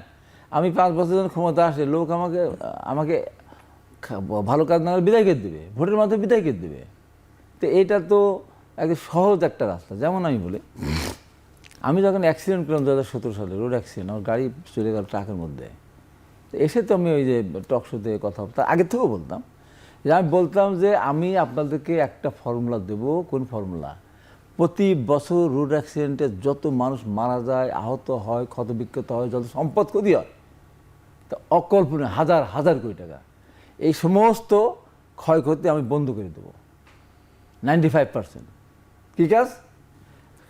আমি 5 বছর যখন ক্ষমতা আসে, লোক আমাকে ভালো কাজ না বিদায় করে দেবে, ভোটের মাধ্যমে বিদায় করে দেবে। তো এটা তো একদম সহজ একটা রাস্তা। যেমন আমি বলি, আমি যখন অ্যাক্সিডেন্ট করলাম 2017 সালে, রোড অ্যাক্সিডেন্ট, আমার গাড়ি চলে গেল ট্রাকের মধ্যে। তো এসে তো আমি ওই যে টক শোতে কথা তার আগের থেকেও বলতাম যে, আমি বলতাম যে আমি আপনাদেরকে একটা ফর্মুলা দেব। কোন ফর্মুলা? প্রতি বছর রোড অ্যাক্সিডেন্টে যত মানুষ মারা যায়, আহত হয়, ক্ষতবিক্ষত হয়, যত সম্পদ ক্ষতি হয়, তা অকল্পনীয় হাজার হাজার কোটি টাকা, এই সমস্ত ক্ষয়ক্ষতি আমি বন্ধ করে দেবো 95%। কী কাজ?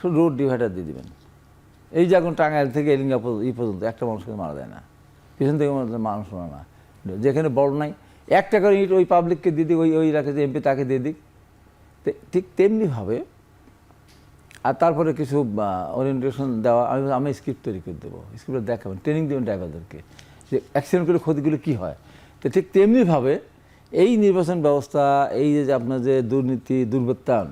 শুধু রোড ডিভাইডার দিয়ে দেবেন। এই যে এখন টাঙ্গাইল থেকে এলিঙ্গা পর্যন্ত একটা মানুষকে মারা যায় না, পিছন থেকে মানুষ মারা না, যেখানে বড় নাই 1 টাকার ইট ওই পাবলিককে দিয়ে দিক, ওই এলাকায় যে এমপি তাকে দিয়ে দিক। ঠিক তেমনিভাবে আর তারপরে কিছু ওরিয়েন্টেশন দেওয়া, আমি স্ক্রিপ্ট তৈরি করে দেবো, স্ক্রিপ্টে দেখাবেন, ট্রেনিং দেবেন ড্রাইভারদেরকে যে অ্যাক্সিডেন্ট করে ক্ষতিগুলো কী হয়। তো ঠিক তেমনিভাবে এই নির্বাচন ব্যবস্থা, এই যে আপনার যে দুর্নীতি, দুর্বৃত্তায়ন,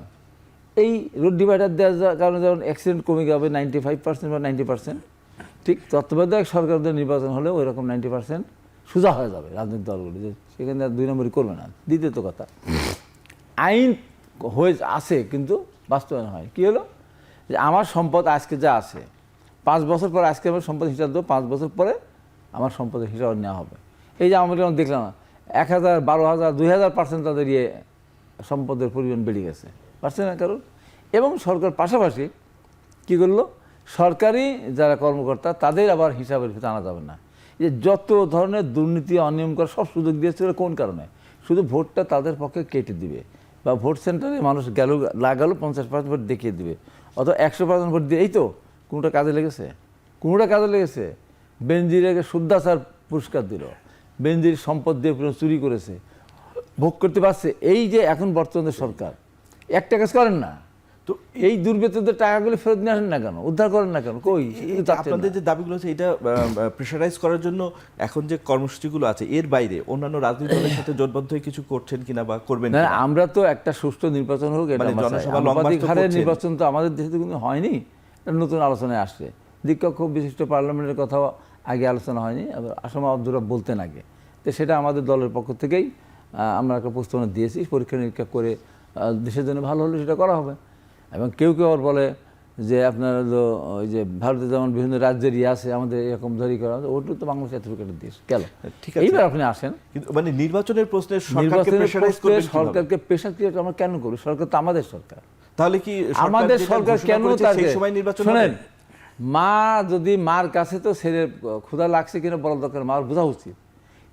এই রোড ডিভাইডার দেওয়ার কারণে যেমন অ্যাক্সিডেন্ট কমে যাবে 95% বা 90%, ঠিক তত্ত্বাবধায়ক সরকারদের নির্বাচন হলেও ওই রকম 90% সোজা হয়ে যাবে রাজনৈতিক দলগুলি, যে সেখানে আর 2 নম্বরই করবে না। দ্বিতীয়ত কথা, আইন হয়ে আসে কিন্তু বাস্তবায়ন হয়। কী হলো? যে আমার সম্পদ আজকে যা আছে, 5 বছর পরে আজকে আমার সম্পদ হিসাব দেবো, 5 বছর পরে আমার সম্পদের হিসাব নেওয়া হবে। এই যে আমরা যেমন দেখলাম 1000, 12,000, 2000% তাদের সম্পদের পরিমাণ বেড়ে গেছে, পারছে না কারণ। এবং সরকার পাশাপাশি কী করলো, সরকারি যারা কর্মকর্তা তাদের আবার হিসাবের ভিতরে আনা যাবে না। যে যত ধরনের দুর্নীতি অনিয়ম করার সব সুযোগ দিয়েছিল কোন কারণে, শুধু ভোটটা তাদের পক্ষে কেটে দিবে, বা ভোট সেন্টারে মানুষ গেল লাগালো 50% ভোট দেখিয়ে দিবে, অথবা 100% ভোট দিয়ে, এই তো কোনোটা কাজে লেগেছে? কোনোটা কাজে লেগেছে? বেনজিরকে শুদ্ধাচার পুরস্কার দিল, বেনজির সম্পদ দিয়ে পুরো চুরি করেছে, ভোগ করতে পারছে। এই যে এখন বর্তমানে সরকার একটা কাজ করেন না, তো এই দুর্বৃত্তদের টাকাগুলো ফেরত নিয়ে আসেন না কেন, উদ্ধার করেন না কেন? কই আপনাদের যে দাবিগুলো আছে এটা প্রেশারাইজ করার জন্য এখন যে কর্মসূচিগুলো আছে এর বাইরে অন্যান্য রাজনৈতিক দলের সাথে জোটবদ্ধ হয়ে কিছু করছেন কিনা বা করবেন না, কিনা? আমরা তো একটা সুষ্ঠু নির্বাচন হোক, এটা জনসভা লং মার্চ তো হারের করছেন। নির্বাচন তো আমাদের দেশে তো কিন্তু হয়নি, এটা নতুন আলোচনায় আসছে। দীক্ষক বিশিষ্ট পার্লামেন্টের কথাও আগে আলোচনা হয়নি, আবার আসামা আব্দুরা বলতেন আগে, তো সেটা আমাদের দলের পক্ষ থেকেই আমরা একটা প্রস্তাবনা দিয়েছি, পরীক্ষা নিরীক্ষা করে দেশের জন্য ভালো হলে সেটা করা হবে। এবং কেউ কেউ আবার বলে যে আপনার ওই যে ভারতে যেমন বিভিন্ন রাজ্যের আছে আমাদের এরকম জারি করা, ওটা তো বাংলাদেশ এতটুকুর দেশ গেল। ঠিক আছে, এইবার আপনি আসেন কিন্তু মানে নির্বাচনের প্রশ্নে সরকারকে নির্বাচনের প্রেশারাইজ প্রশ্নে করবেন কিভাবে? সরকারকে প্রেশার ক্রিয়েট আমরা কেন করি? সরকার তো আমাদের সরকার, তাহলে কি আমাদের যেটা সরকার ঘোষণা কেন করেছে তাকে সেই সময় নির্বাচন শোনেন, হবে? মা যদি মার কাছে তো ছেলে ক্ষুধা লাগছে কিনা বলা দরকার, মার বোঝা উচিত।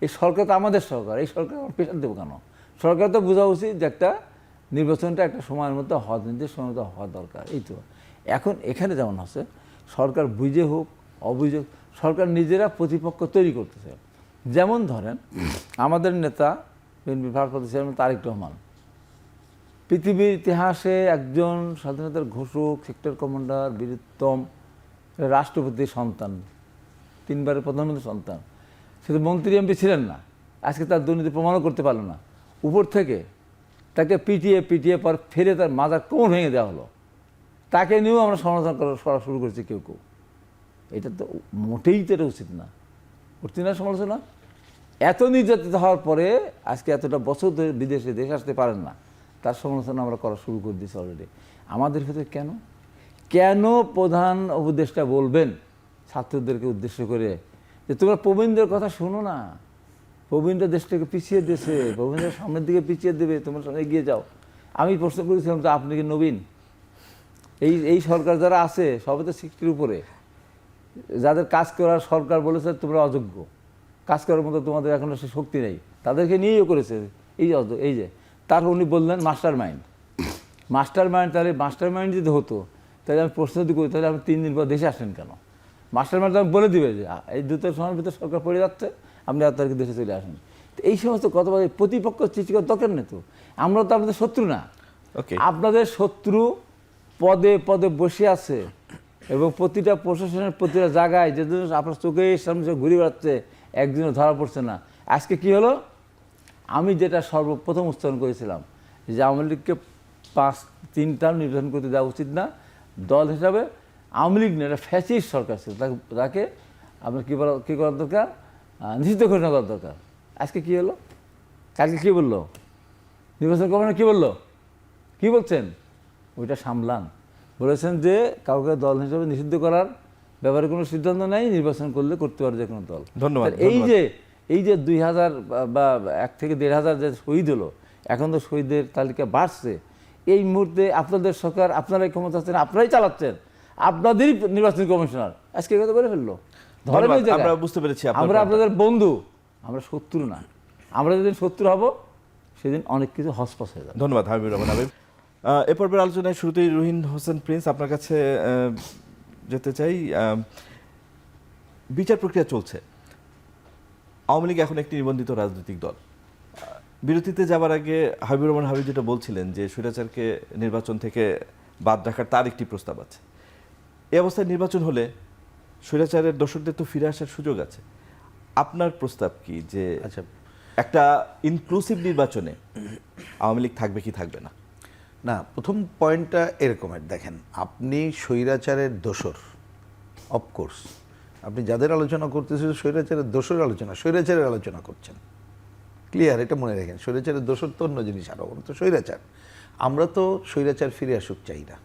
এই সরকার তো আমাদের সরকার, এই সরকার আমার প্রেশার দেবো কেন? সরকার তো বোঝা উচিত যে একটা নির্বাচনটা একটা সময়ের মধ্যে হওয়া, নির্দিষ্ট সময়ের মধ্যে হওয়া দরকার। এই তো এখন এখানে যেমন আছে, সরকার বুঝে হোক অবুঝে, সরকার নিজেরা প্রতিপক্ষ তৈরি করতেছে। যেমন ধরেন আমাদের নেতা বিএনপি ভারপ্রাপ্ত চেয়ারম্যান তারেক রহমান, পৃথিবীর ইতিহাসে একজন স্বাধীনতার ঘোষক, সেক্টর কমান্ডার, বীরুত্তম, রাষ্ট্রপতির সন্তান, 3 বারের প্রধানমন্ত্রীর সন্তান, সে তো মন্ত্রী এমপি ছিলেন না, আজকে তার দুর্নীতি প্রমাণও করতে পারল না। উপর থেকে তাকে পিটিয়ে পর ফেরে তার মাজার কোমর ভেঙে দেওয়া হলো, তাকে নিয়েও আমরা সমালোচনা করা শুরু করেছি কেউ কেউ। এটা তো মোটেই তো এটা উচিত না, করছি না সমালোচনা। এত নির্যাতিত হওয়ার পরে আজকে এতটা বছর ধরে বিদেশে দেশ আসতে পারেন না, তার সমালোচনা আমরা করা শুরু করে দিয়েছি অলরেডি। আমাদের ভিতরে কেন প্রধান উপদেষ্টা বলবেন ছাত্রদেরকে উদ্দেশ্য করে যে তোমরা প্রবীণদের কথা শোনো না, প্রবীণরা দেশটাকে পিছিয়ে দিয়েছে, প্রবীণরা সামনের দিকে পিছিয়ে দেবে, তোমরা সামনে এগিয়ে যাও। আমি প্রশ্ন করেছিলাম তো আপনি কি নবীন? এই সরকার যারা আছে সবাই তো 60-র উপরে, যাদের কাজ করার সরকার বলেছে তোমরা অযোগ্য, কাজ করার মতো তোমাদের এখন সে শক্তি নেই, তাদেরকে নিয়েও করেছে এই যে তার উনি বললেন মাস্টার মাইন্ড। তাহলে মাস্টার মাইন্ড যদি হতো তাহলে আমি প্রশ্ন যদি করি তাহলে আপনি 3 দিন পর দেশে আসেন কেন? মাস্টার মাইন্ড আমি বলে দিবে যে এই 2 সময়ের ভিতরে সরকার পড়ে যাচ্ছে, আপনি আর তাদেরকে দেশে চলে আসেন। তো এই সমস্ত কথা বলে প্রতিপক্ষ সৃষ্টি করার দরকার নেই তো। আমরা তো আপনাদের শত্রু না, ওকে, আপনাদের শত্রু পদে পদে বসে আছে এবং প্রতিটা প্রশাসনের প্রতিটা জায়গায় যে আপনার চোখের সামনে ঘুরে বেড়াচ্ছে, একদিনও ধরা পড়ছে না। আজকে কি হলো? আমি যেটা সর্বপ্রথম উচ্চারণ করেছিলাম যে আওয়ামী লীগকে 3 টার্ম নির্বাচন করতে দেওয়া উচিত না, দল হিসাবে আওয়ামী লীগ না, এটা ফ্যাসিস্ট সরকার ছিল, তাকে আপনার কী করার দরকার, নিষিদ্ধ ঘোষণা করার দরকার। আজকে কি হলো? কালকে কি বললো নির্বাচন কমিশন? কি বললো? কি বলছেন? ওইটা সামলান, বলেছেন যে কাউকে দল হিসেবে নিষিদ্ধ করার ব্যাপারে কোনো সিদ্ধান্ত নেই, নির্বাচন করলে করতে পারে যে কোনো দল। ধন্যবাদ। এই যে 2000 বা 1 থেকে 1500 যে শহীদ হলো, এখন তো শহীদের তালিকা বাড়ছে। এই মুহূর্তে আপনাদের সরকার, আপনারাই ক্ষমতা আছেন, আপনারাই চালাচ্ছেন, আপনাদেরই নির্বাচন কমিশনার আজকে কথা বলে ফেললো। ধরেন আমরা বুঝতে পেরেছি আমরা আপনাদের বন্ধু, আমরা শত্রু না। আমরা যেদিন শত্রু হব সেদিন অনেক কিছু হসপস হয়ে যাবে। ধন্যবাদ হাবিবুর রহমান হাবিব। এ পর্বের আলোচনায় শুরুতেই রুহিন হোসেন প্রিন্স আপনার কাছে যেতে চাই। বিচার প্রক্রিয়া চলছে, আওয়ামী লীগ এখন একটি নিবন্ধিত রাজনৈতিক দল। বিরতিতে যাবার আগে হাবিবুর রহমান হাবিব যেটা বলছিলেন যে স্বৈরাচারকে নির্বাচন থেকে বাদ রাখার তার একটি প্রস্তাব আছে। এই অবস্থায় নির্বাচন হলে স্বৈরাচারের দর্শকদের তো ফিরে আসার সুযোগ আছে। আপনার প্রস্তাব কি যে আচ্ছা, একটা ইনক্লুসিভ নির্বাচনে আওয়ামী লীগ থাকবে কি থাকবে না? না, প্রথম পয়েন্টটা এরকমের, দেখেন আপনি স্বৈরাচারের দোসর, অফকোর্স আপনি যাদের আলোচনা করতেছেন স্বৈরাচারের দোসর আলোচনা, স্বৈরাচারের আলোচনা করছেন, ক্লিয়ার, এটা মনে রাখেন। স্বৈরাচারের দোসর তো অন্য জিনিস, আরও তো স্বৈরাচার। আমরা তো স্বৈরাচার ফিরে আসুক চাই না।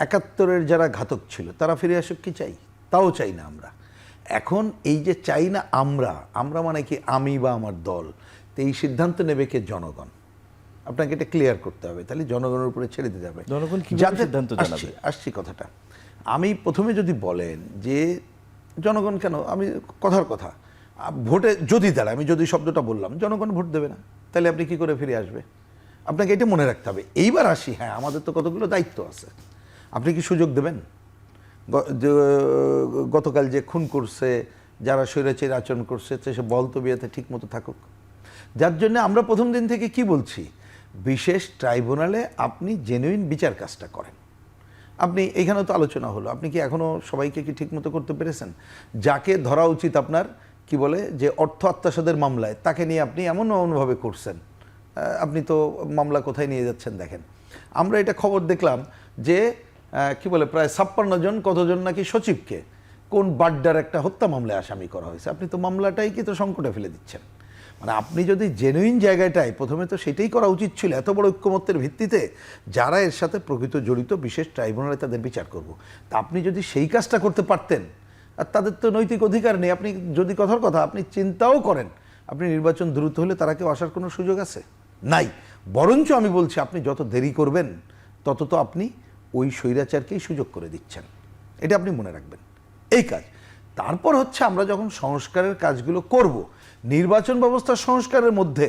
71-এর যারা ঘাতক ছিল তারা ফিরে আসুক কি চাই? তাও চাই না আমরা। এখন এই যে চাই না আমরা মানে কি আমি বা আমার দল, তো এই সিদ্ধান্ত নেবে কে? জনগণ। আপনাকে এটা ক্লিয়ার করতে হবে, তাহলে জনগণের উপরে ছেড়ে দিতে হবে। জনগণ কিভাবে যাদের- সিদ্ধান্ত জানাবে? আসছি কথাটা। আমি প্রথমে যদি বলেন যে জনগণ কেন, আমি কথার কথা, ভোটে যদি দাঁড়ায়, আমি যদি শব্দটা বললাম, জনগণ ভোট দেবে না, তাহলে আপনি কি করে ফিরে আসবে? আপনাকে এটা মনে রাখতে হবে। এইবার আসি, হ্যাঁ আমাদের তো কতগুলো দায়িত্ব আছে। আপনি কি সুযোগ দেবেন? গতকাল যে খুন করছে, যারা স্বৈরাচারী আচরণ করছে, সে বল তবিয়াতে ঠিক মতো থাকুক। যার জন্য আমরা প্রথম দিন থেকে কি বলছি, বিশেষ ট্রাইব্যুনালে আপনি জেনুইন বিচার কাজটা করেন। আপনি এখানেও তো আলোচনা হলো, আপনি কি এখনও সবাইকে কি ঠিক মতো করতে পেরেছেন? যাকে ধরা উচিত আপনার কি বলে যে অর্থ আত্মসাতের মামলায়, তাকে নিয়ে আপনি এমনভাবে করছেন, আপনি তো মামলা কোথায় নিয়ে যাচ্ছেন দেখেন। আমরা এটা খবর দেখলাম যে কি বলে প্রায় 56 জন, কতজন নাকি সচিবকে কোন বাড্ডার একটা হত্যা মামলায় আসামি করা হয়েছে। আপনি তো মামলাটাই কি তো সংকটে ফেলে দিচ্ছেন। মানে আপনি যদি জেনুইন জায়গাটায় প্রথমে তো সেটাই করা উচিত ছিল, এত বড় ঐক্যমত্যের ভিত্তিতে যারা এর সাথে প্রকৃত জড়িত বিশেষ ট্রাইব্যুনালে তাদের বিচার করব। তা আপনি যদি সেই কাজটা করতে পারতেন, আর তাদের তো নৈতিক অধিকার নেই, আপনি যদি কথার কথা আপনি চিন্তাও করেন আপনি নির্বাচন দ্রুত হলে তারা কেউ আসার কোনো সুযোগ আছে? নাই। বরঞ্চ আমি বলছি আপনি যত দেরি করবেন তত তো আপনি ওই স্বৈরাচারকেই সুযোগ করে দিচ্ছেন। এটা আপনি মনে রাখবেন, এই কাজ। তারপর হচ্ছে আমরা যখন সংস্কারের কাজগুলো করব, নির্বাচন ব্যবস্থার সংস্কারের মধ্যে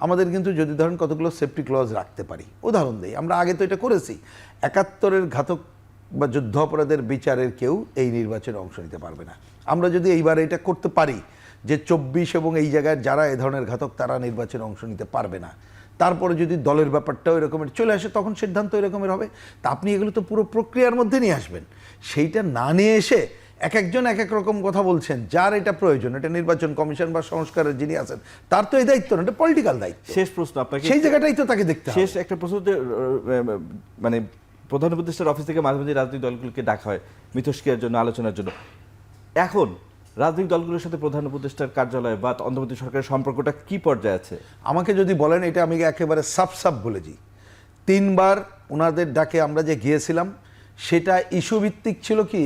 আমাদের কিন্তু যদি ধরেন কতগুলো সেফটি ক্লজ রাখতে পারি, উদাহরণ দেই, আমরা আগে তো এটা করেছি, 71-এর ঘাতক বা যুদ্ধ অপরাধের বিচারের কেউ এই নির্বাচনে অংশ নিতে পারবে না। আমরা যদি এইবার এটা করতে পারি যে 24 এবং এই জায়গায় যারা এ ধরনের ঘাতক তারা নির্বাচনে অংশ নিতে পারবে না, তারপরে যদি দলের ব্যাপারটাও এরকমের চলে আসে, তখন সিদ্ধান্ত এরকমের হবে। তা আপনি এগুলো তো পুরো প্রক্রিয়ার মধ্যে নিয়ে আসবেন। সেইটা না নিয়ে এসে এক একজন এক এক রকম কথা বলছেন। যার এটা প্রয়োজন, এটা নির্বাচন কমিশন বা সংস্কারের যিনি আছেন তার তো এই দায়িত্ব না, এটা পলিটিক্যাল দায়িত্ব। শেষ প্রশ্ন আপনাকে, সেই জায়গাটাই তো তাকে দেখতে হবে। শেষ একটা প্রশ্ন, যে মানে প্রধান উপদেষ্টার অফিস থেকে মাঝে মাঝে রাজনৈতিক দলগুলোকে ডাকা হয় মিথস্ক্রিয়ার জন্য, আলোচনার জন্য। এখন রাজনৈতিক দলগুলোর সাথে প্রধান উপদেষ্টার কার্যালয় বা অন্তর্বর্তী সরকারের সম্পর্কটা কি পর্যায়ে আছে? আমাকে যদি বলেন, এটা আমি একেবারে সাফ বলেছি, 3 বার ওনাদের ডাকে আমরা যে গিয়েছিলাম সেটা ইস্যু ভিত্তিক ছিল। কি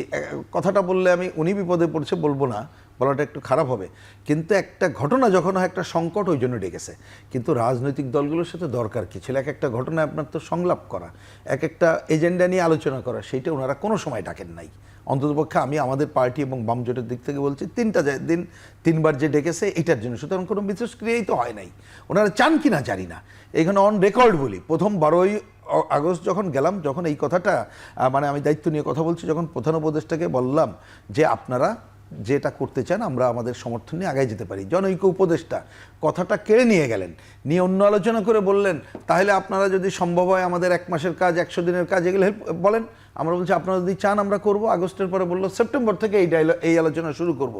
কথাটা বললে আমি উনি বিপদে পড়ছে বলবো না, বলাটা একটু খারাপ হবে, কিন্তু একটা ঘটনা যখন হয় একটা সংকট, ওই জন্য ডেকেছে। কিন্তু রাজনৈতিক দলগুলোর সাথে দরকার কি ছিল? এক একটা ঘটনায় আপনার তো সংলাপ করা, এক একটা এজেন্ডা নিয়ে আলোচনা করা, সেইটা ওনারা কোনো সময় ডাকেন নাই। অন্ততপক্ষে আমি আমাদের পার্টি এবং বাম জোটের দিক থেকে বলছি, 3বার যে ডেকেছে এটার জন্য, সুতরাং কোনো মিথস্ক্রিয়াই তো হয় নাই। ওনারা চান কি না জানি না, এইখানে অন রেকর্ড বলি, প্রথম 12ই আগস্ট যখন গেলাম, যখন এই কথাটা মানে আমি দায়িত্ব নিয়ে কথা বলছি, যখন প্রধান উপদেষ্টাকে বললাম যে আপনারা যেটা করতে চান আমরা আমাদের সমর্থন নিয়ে আগায় যেতে পারি, জনৈক উপদেষ্টা কথাটা কেড়ে নিয়ে গেলেন, নিয়ে অন্য আলোচনা করে বললেন তাহলে আপনারা যদি সম্ভব হয় আমাদের 1 মাসের কাজ, 100 দিনের কাজ, এগুলো হেল্প বলেন। আমরা বলছি আপনারা যদি চান আমরা করব। আগস্টের পরে বললো সেপ্টেম্বর থেকে এই আলোচনা শুরু করব।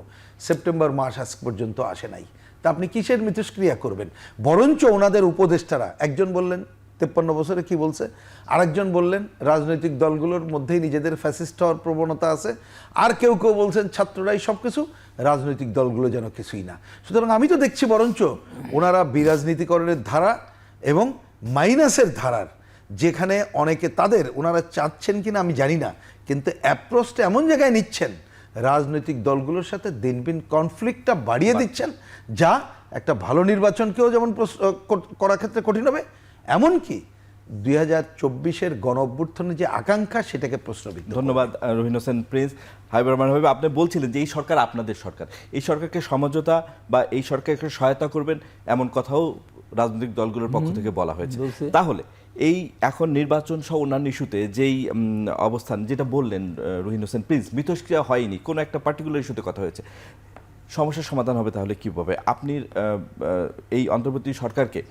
সেপ্টেম্বর মাস আজ পর্যন্ত আসে নাই। তা আপনি কিসের মিথস্ক্রিয়া করবেন? বরঞ্চ ওনাদের উপদেষ্টারা, একজন বললেন 53 বছরে কি বলছে, আরেকজন বললেন রাজনৈতিক দলগুলোর মধ্যেই নিজেদের ফ্যাসিস্ট হওয়ার প্রবণতা আছে, আর কেউ বলছেন ছাত্ররাই সব কিছু, রাজনৈতিক দলগুলো যেন কিছুই না। সুতরাং আমি তো দেখছি বরঞ্চ ওনারা বিরাজনীতিকরণের ধারা এবং মাইনাসের ধারার, যেখানে অনেকে তাদের ওনারা চাচ্ছেন কিনা আমি জানি না, কিন্তু অ্যাপ্রোচটা এমন জায়গায় নিচ্ছেন, রাজনৈতিক দলগুলোর সাথে দিন কনফ্লিক্টটা বাড়িয়ে দিচ্ছেন, যা একটা ভালো নির্বাচনকেও যেমন করার ক্ষেত্রে কঠিন হবে, এমনকি 2024-এর গণ অভ্যুত্থানের যে আকাঙ্ক্ষা সেটাকে প্রশ্নবিদ্ধ। ধন্যবাদ রহিন হোসেন প্রিন্স। হাবিবুর রহমান হাবিব, আপনি বলছিলেন যে এই সরকার আপনাদের সরকার, এই সরকারকে সমঝোতা বা এই সরকারকে সহায়তা করবেন এমন কথাও রাজনৈতিক দলগুলোর পক্ষ থেকে বলা হয়েছে। তাহলে এই এখন নির্বাচন সহ অন্যান্য ইস্যুতে যেই অবস্থান যেটা বললেন রহিন হোসেন প্রিন্স, মিথস্ক্রিয়া হয়নি, কোনো একটা পার্টিকুলার ইস্যুতে কথা হয়েছে, সমস্যার সমাধান হবে তাহলে কীভাবে? আপনি এই অন্তর্বর্তী সরকারকে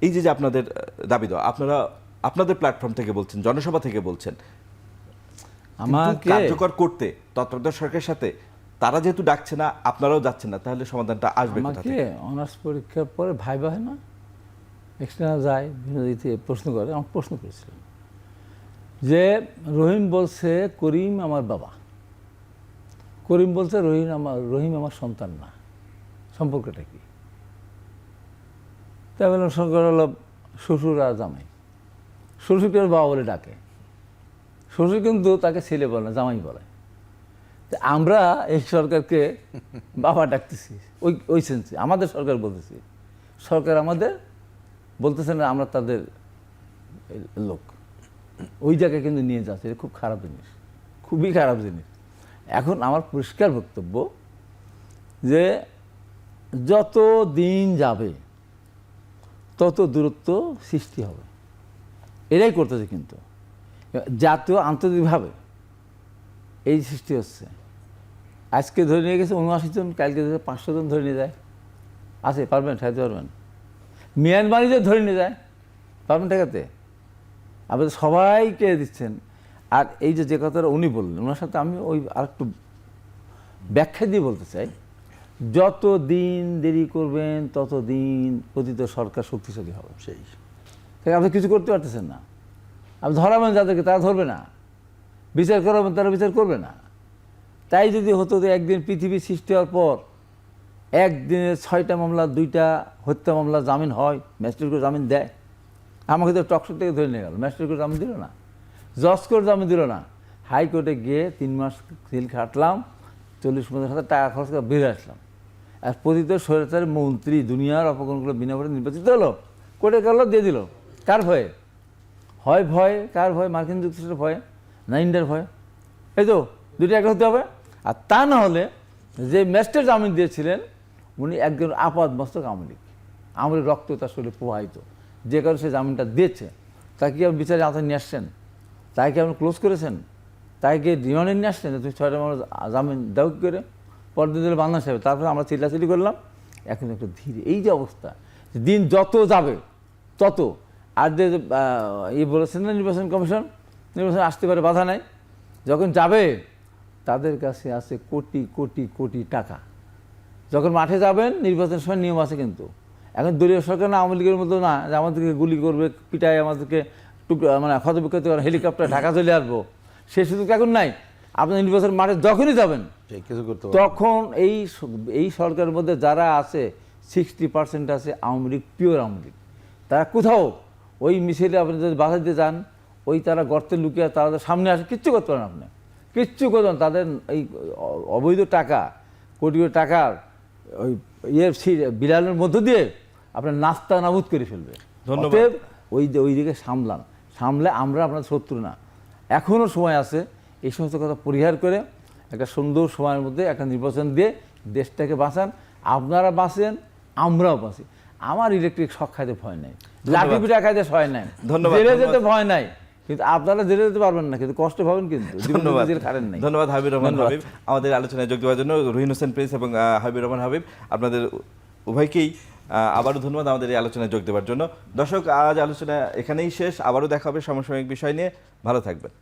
এই যে আপনাদের দাবি দেওয়া, আপনারা আপনাদের প্ল্যাটফর্ম থেকে বলছেন, জনসভা থেকে বলছেন, আমাকে কার্যকর করতে তত্ত্বাবধায়ক সরকারের সাথে তারা যেহেতু ডাকছে না, আপনারাও যাচ্ছেন না, তাহলে সমাধানটা আসবে কোথা থেকে? অনার্স পরীক্ষার পরে ভাইবা হয় না, এক্সটার্নাল যায়, বিনোদিতে প্রশ্ন করে, আমাকে প্রশ্ন করেছিলাম যে রহিম বলছে করিম আমার বাবা, করিম বলছে রহিম আমার সন্তান না, সম্পর্কটা কি? তাই বললাম সরকার হলো শ্বশুর আর জামাই, শ্বশুরকে বাবা বলে ডাকে, শ্বশুর কিন্তু তাকে ছেলে বলে না, জামাই বলে। তো আমরা এই সরকারকে বাবা ডাকতেছি, ওই সেন্সে আমাদের সরকার বলতেছি, সরকার আমাদের বলতেছে না আমরা তাদের লোক। ওই জায়গায় কিন্তু নিয়ে যাচ্ছে, এটা খুব খারাপ জিনিস, খুবই খারাপ জিনিস। এখন আমার পরিষ্কার বক্তব্য যে যত দিন যাবে তত দূরত্ব সৃষ্টি হবে, এরাই করতেছে। কিন্তু জাতীয় আন্তর্জাতিকভাবে এই সৃষ্টি হচ্ছে। আজকে ধরে নিয়ে গেছে 79 জন, কালকে 500 জন ধরে নিয়ে যায়। আছে, পারবেন ঠেকাতে পারবেন? মিয়ানমারি যে ধরে নিয়ে যায়, পারবেন ঠেকাতে? আপনি সবাইকে দিচ্ছেন। আর এই যে কথাটা উনি বললেন, ওনার সাথে আমি ওই আরেকটু ব্যাখ্যা দিয়ে বলতে চাই, যত দিন দেরি করবেন তত দিন পতিত সরকার শক্তিশালী হবে। সেই আপনি কিছু করতে পারতেছেন না। আপনি ধরাবেন যাদেরকে, তারা ধরবে না। বিচার করাবেন, তারা বিচার করবে না। তাই যদি হতো যে একদিন পৃথিবী সৃষ্টি হওয়ার পর একদিনে 6টা মামলা, 2টা হত্যা মামলা জামিন হয়, ম্যাজিস্ট্রেট করে জামিন দেয়। আমাকে তো টকশো থেকে ধরে নিয়ে গেল, ম্যাজিস্ট্রেট করে জামিন দিল না, জজ কোর্ট জামিন দিল না, হাইকোর্টে গিয়ে 3 মাস জেল খাটলাম, 40-50 হাজার টাকা খরচ করে বেরিয়ে আসলাম। আর পতিত স্বৈরাচারী মন্ত্রী দুনিয়ার অপকরণগুলো বিনা ভোটে নির্বাচিত হলো, কোর্টে গেল, দিয়ে দিল। কার ভয়ে হয়? ভয় কার ভয়? মার্কিন যুক্তরাষ্ট্রের ভয়ে না ইন্ডিয়ার ভয়ে? এই তো দুটো একটা হতে হবে। আর তা না হলে যে ম্যাজিস্ট্রেট জামিন দিয়েছিলেন উনি একজন আপাদ মস্তক আওয়ামী লীগ, আওয়ামী লীগ রক্ত তার শরীরে প্রবাহিত, যে কারণে সে জামিনটা দিয়েছে। তাকে কি আপনি বিচারে আওতায় নিয়ে আসছেন? তাকে কি আপনি ক্লোজ করেছেন? তাকে রিমান্ডে নিয়ে আসছেন? তুমি 6টা মামলা জামিন দাও কি করে? পরদিন দিলে বাংলা সাহেব, তারপরে আমরা চিল্লাচিল্লি করলাম। এখন একটু ধীরে, এই যে অবস্থা, দিন যত যাবে তত। আর যে বলেছেন না নির্বাচন কমিশন, নির্বাচন আসতে পারে, বাধা নাই। যখন যাবে তাদের কাছে আছে কোটি কোটি কোটি টাকা। যখন মাঠে যাবেন নির্বাচনের সময় নিয়ম আছে, কিন্তু এখন দলীয় সরকার না, আওয়ামী লীগের মতো না যে আমাদেরকে গুলি করবে, পিটায় আমাদেরকে মানে ক্ষতবিক্ষত করে হেলিকপ্টার ঢাকা চলে আসবো, সে সুযোগ এখন নাই। আপনার নির্বাচন মাঠে যখনই যাবেন কিছু করতে তখন এই সরকারের মধ্যে যারা আছে 60% আছে আওয়ামী লীগ, পিওর আওয়ামী লীগ। তারা কোথাও ওই মিছিলে আপনি যদি বাধা দিতে যান, ওই তারা গর্তে লুকিয়ে তারা সামনে আসে, কিচ্ছু করতে পারেন আপনি, কিচ্ছু করবেন। তাদের এই অবৈধ টাকা, কোটি কোটি টাকার ওই বিড়ালের মধ্য দিয়ে আপনার নাস্তা নাবুদ করে ফেলবে। ধন্যবাদ। অতএব ওই দিকে সামলে আমরা আপনার শত্রু না। এখনও সময় আছে, এই সমস্ত কথা পরিহার করে একটা সুন্দর সময়ের মধ্যে একটা নির্বাচন দিয়ে দেশটাকে বাঁচান। আপনারা বাঁচেন, আমরাও বাঁচি। আমার ইলেকট্রিক শক খাইতে ভয় নাই, লাঠি পিঠা খাইতে ভয় নাই, জেলে যেতে ভয় নাই। কিন্তু আপনারা জেলে যেতে পারবেন না, কিন্তু কষ্ট পাবেন, কিন্তু ধন্যবাদ। খারেন নাই। ধন্যবাদ হাবিব রহমান হাবিব আমাদের আলোচনায় যোগ দেওয়ার জন্য। রহিন হোসেন প্রিন্স এবং হাবিব রহমান হাবিব, আপনাদের উভয়কেই আবারও ধন্যবাদ আমাদের এই আলোচনায় যোগ দেওয়ার জন্য। দর্শক, আজ আলোচনা এখানেই শেষ। আবারও দেখা হবে সমসাময়িক বিষয় নিয়ে। ভালো থাকবেন।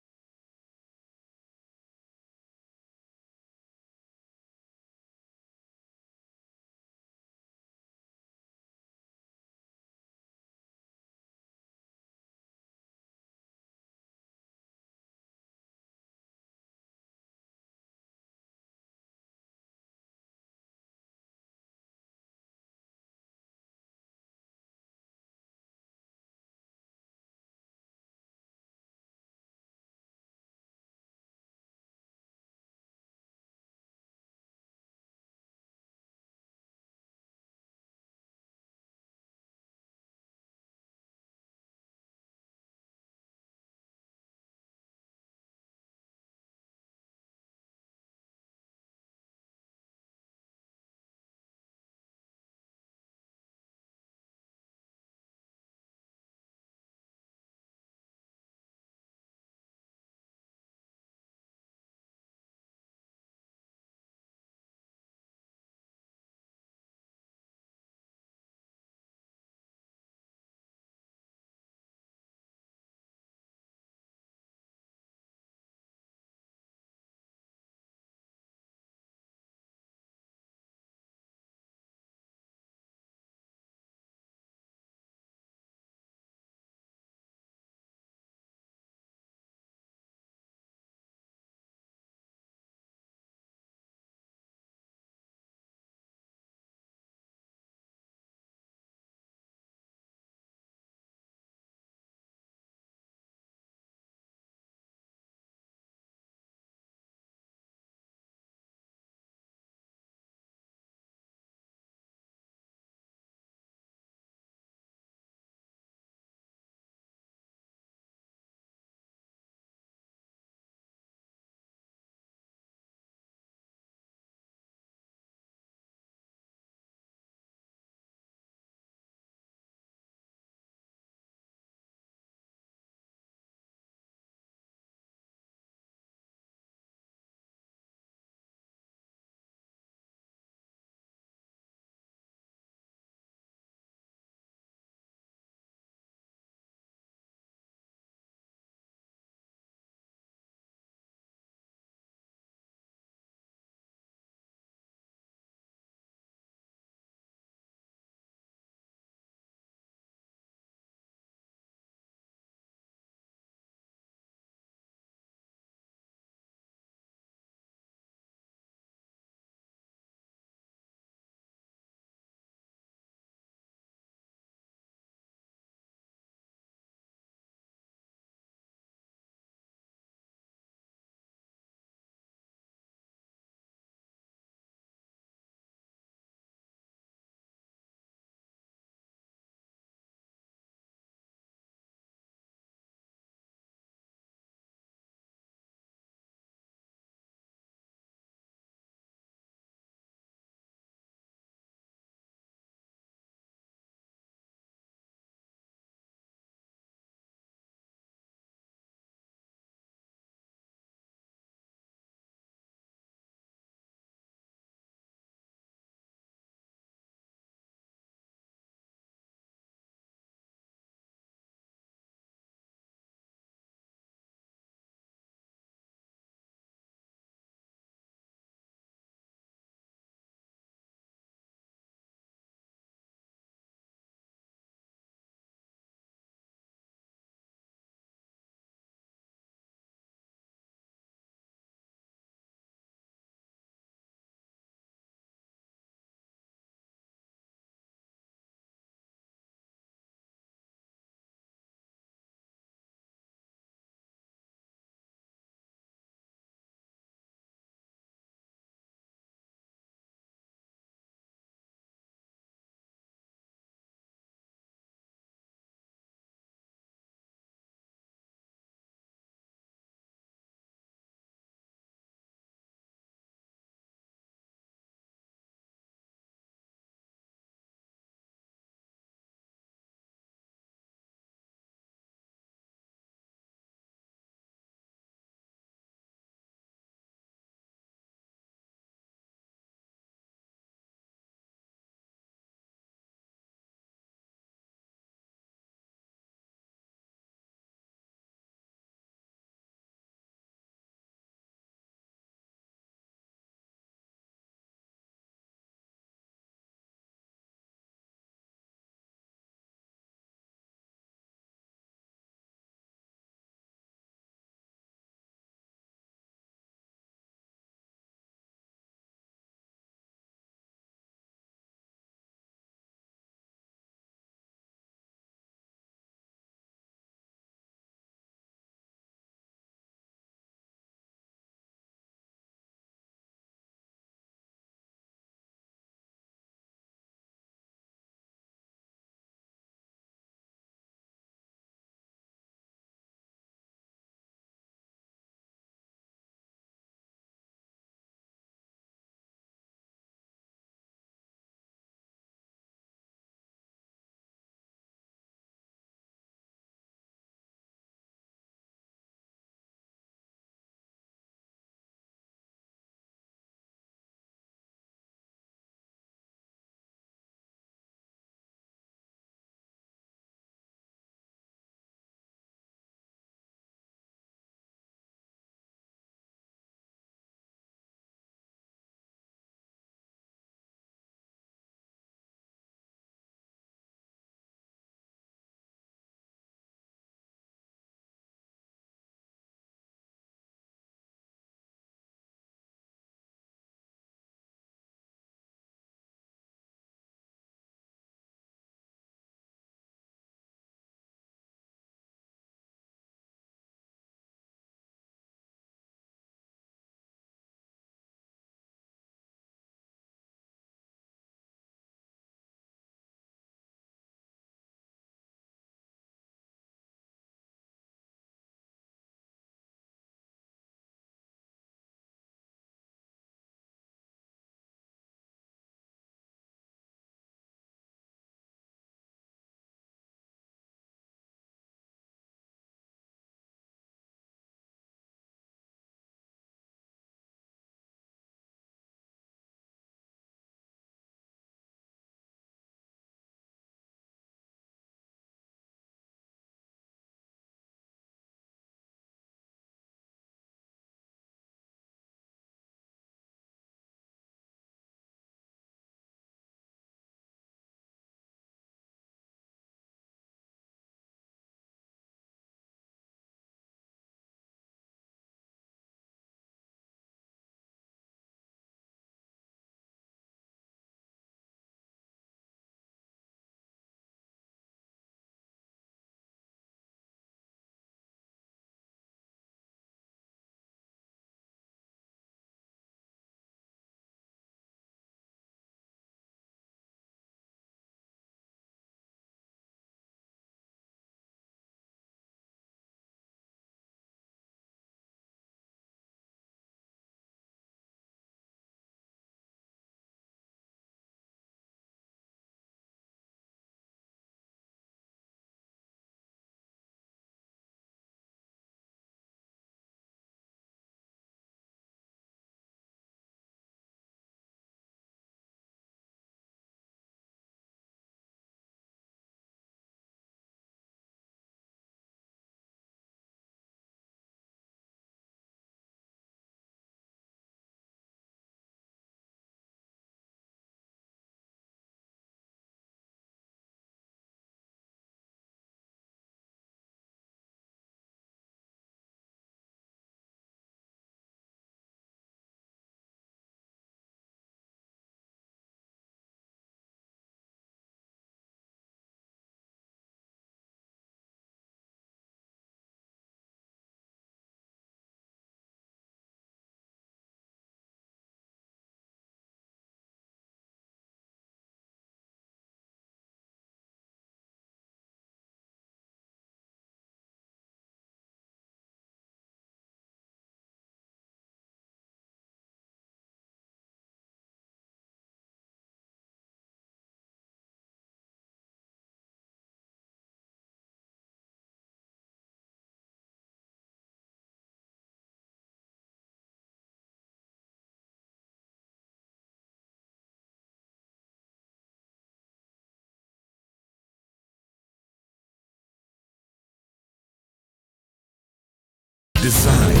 Design,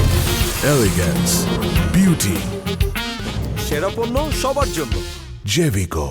elegance, beauty. সেরা পণ্য সবার জন্য। Jevico.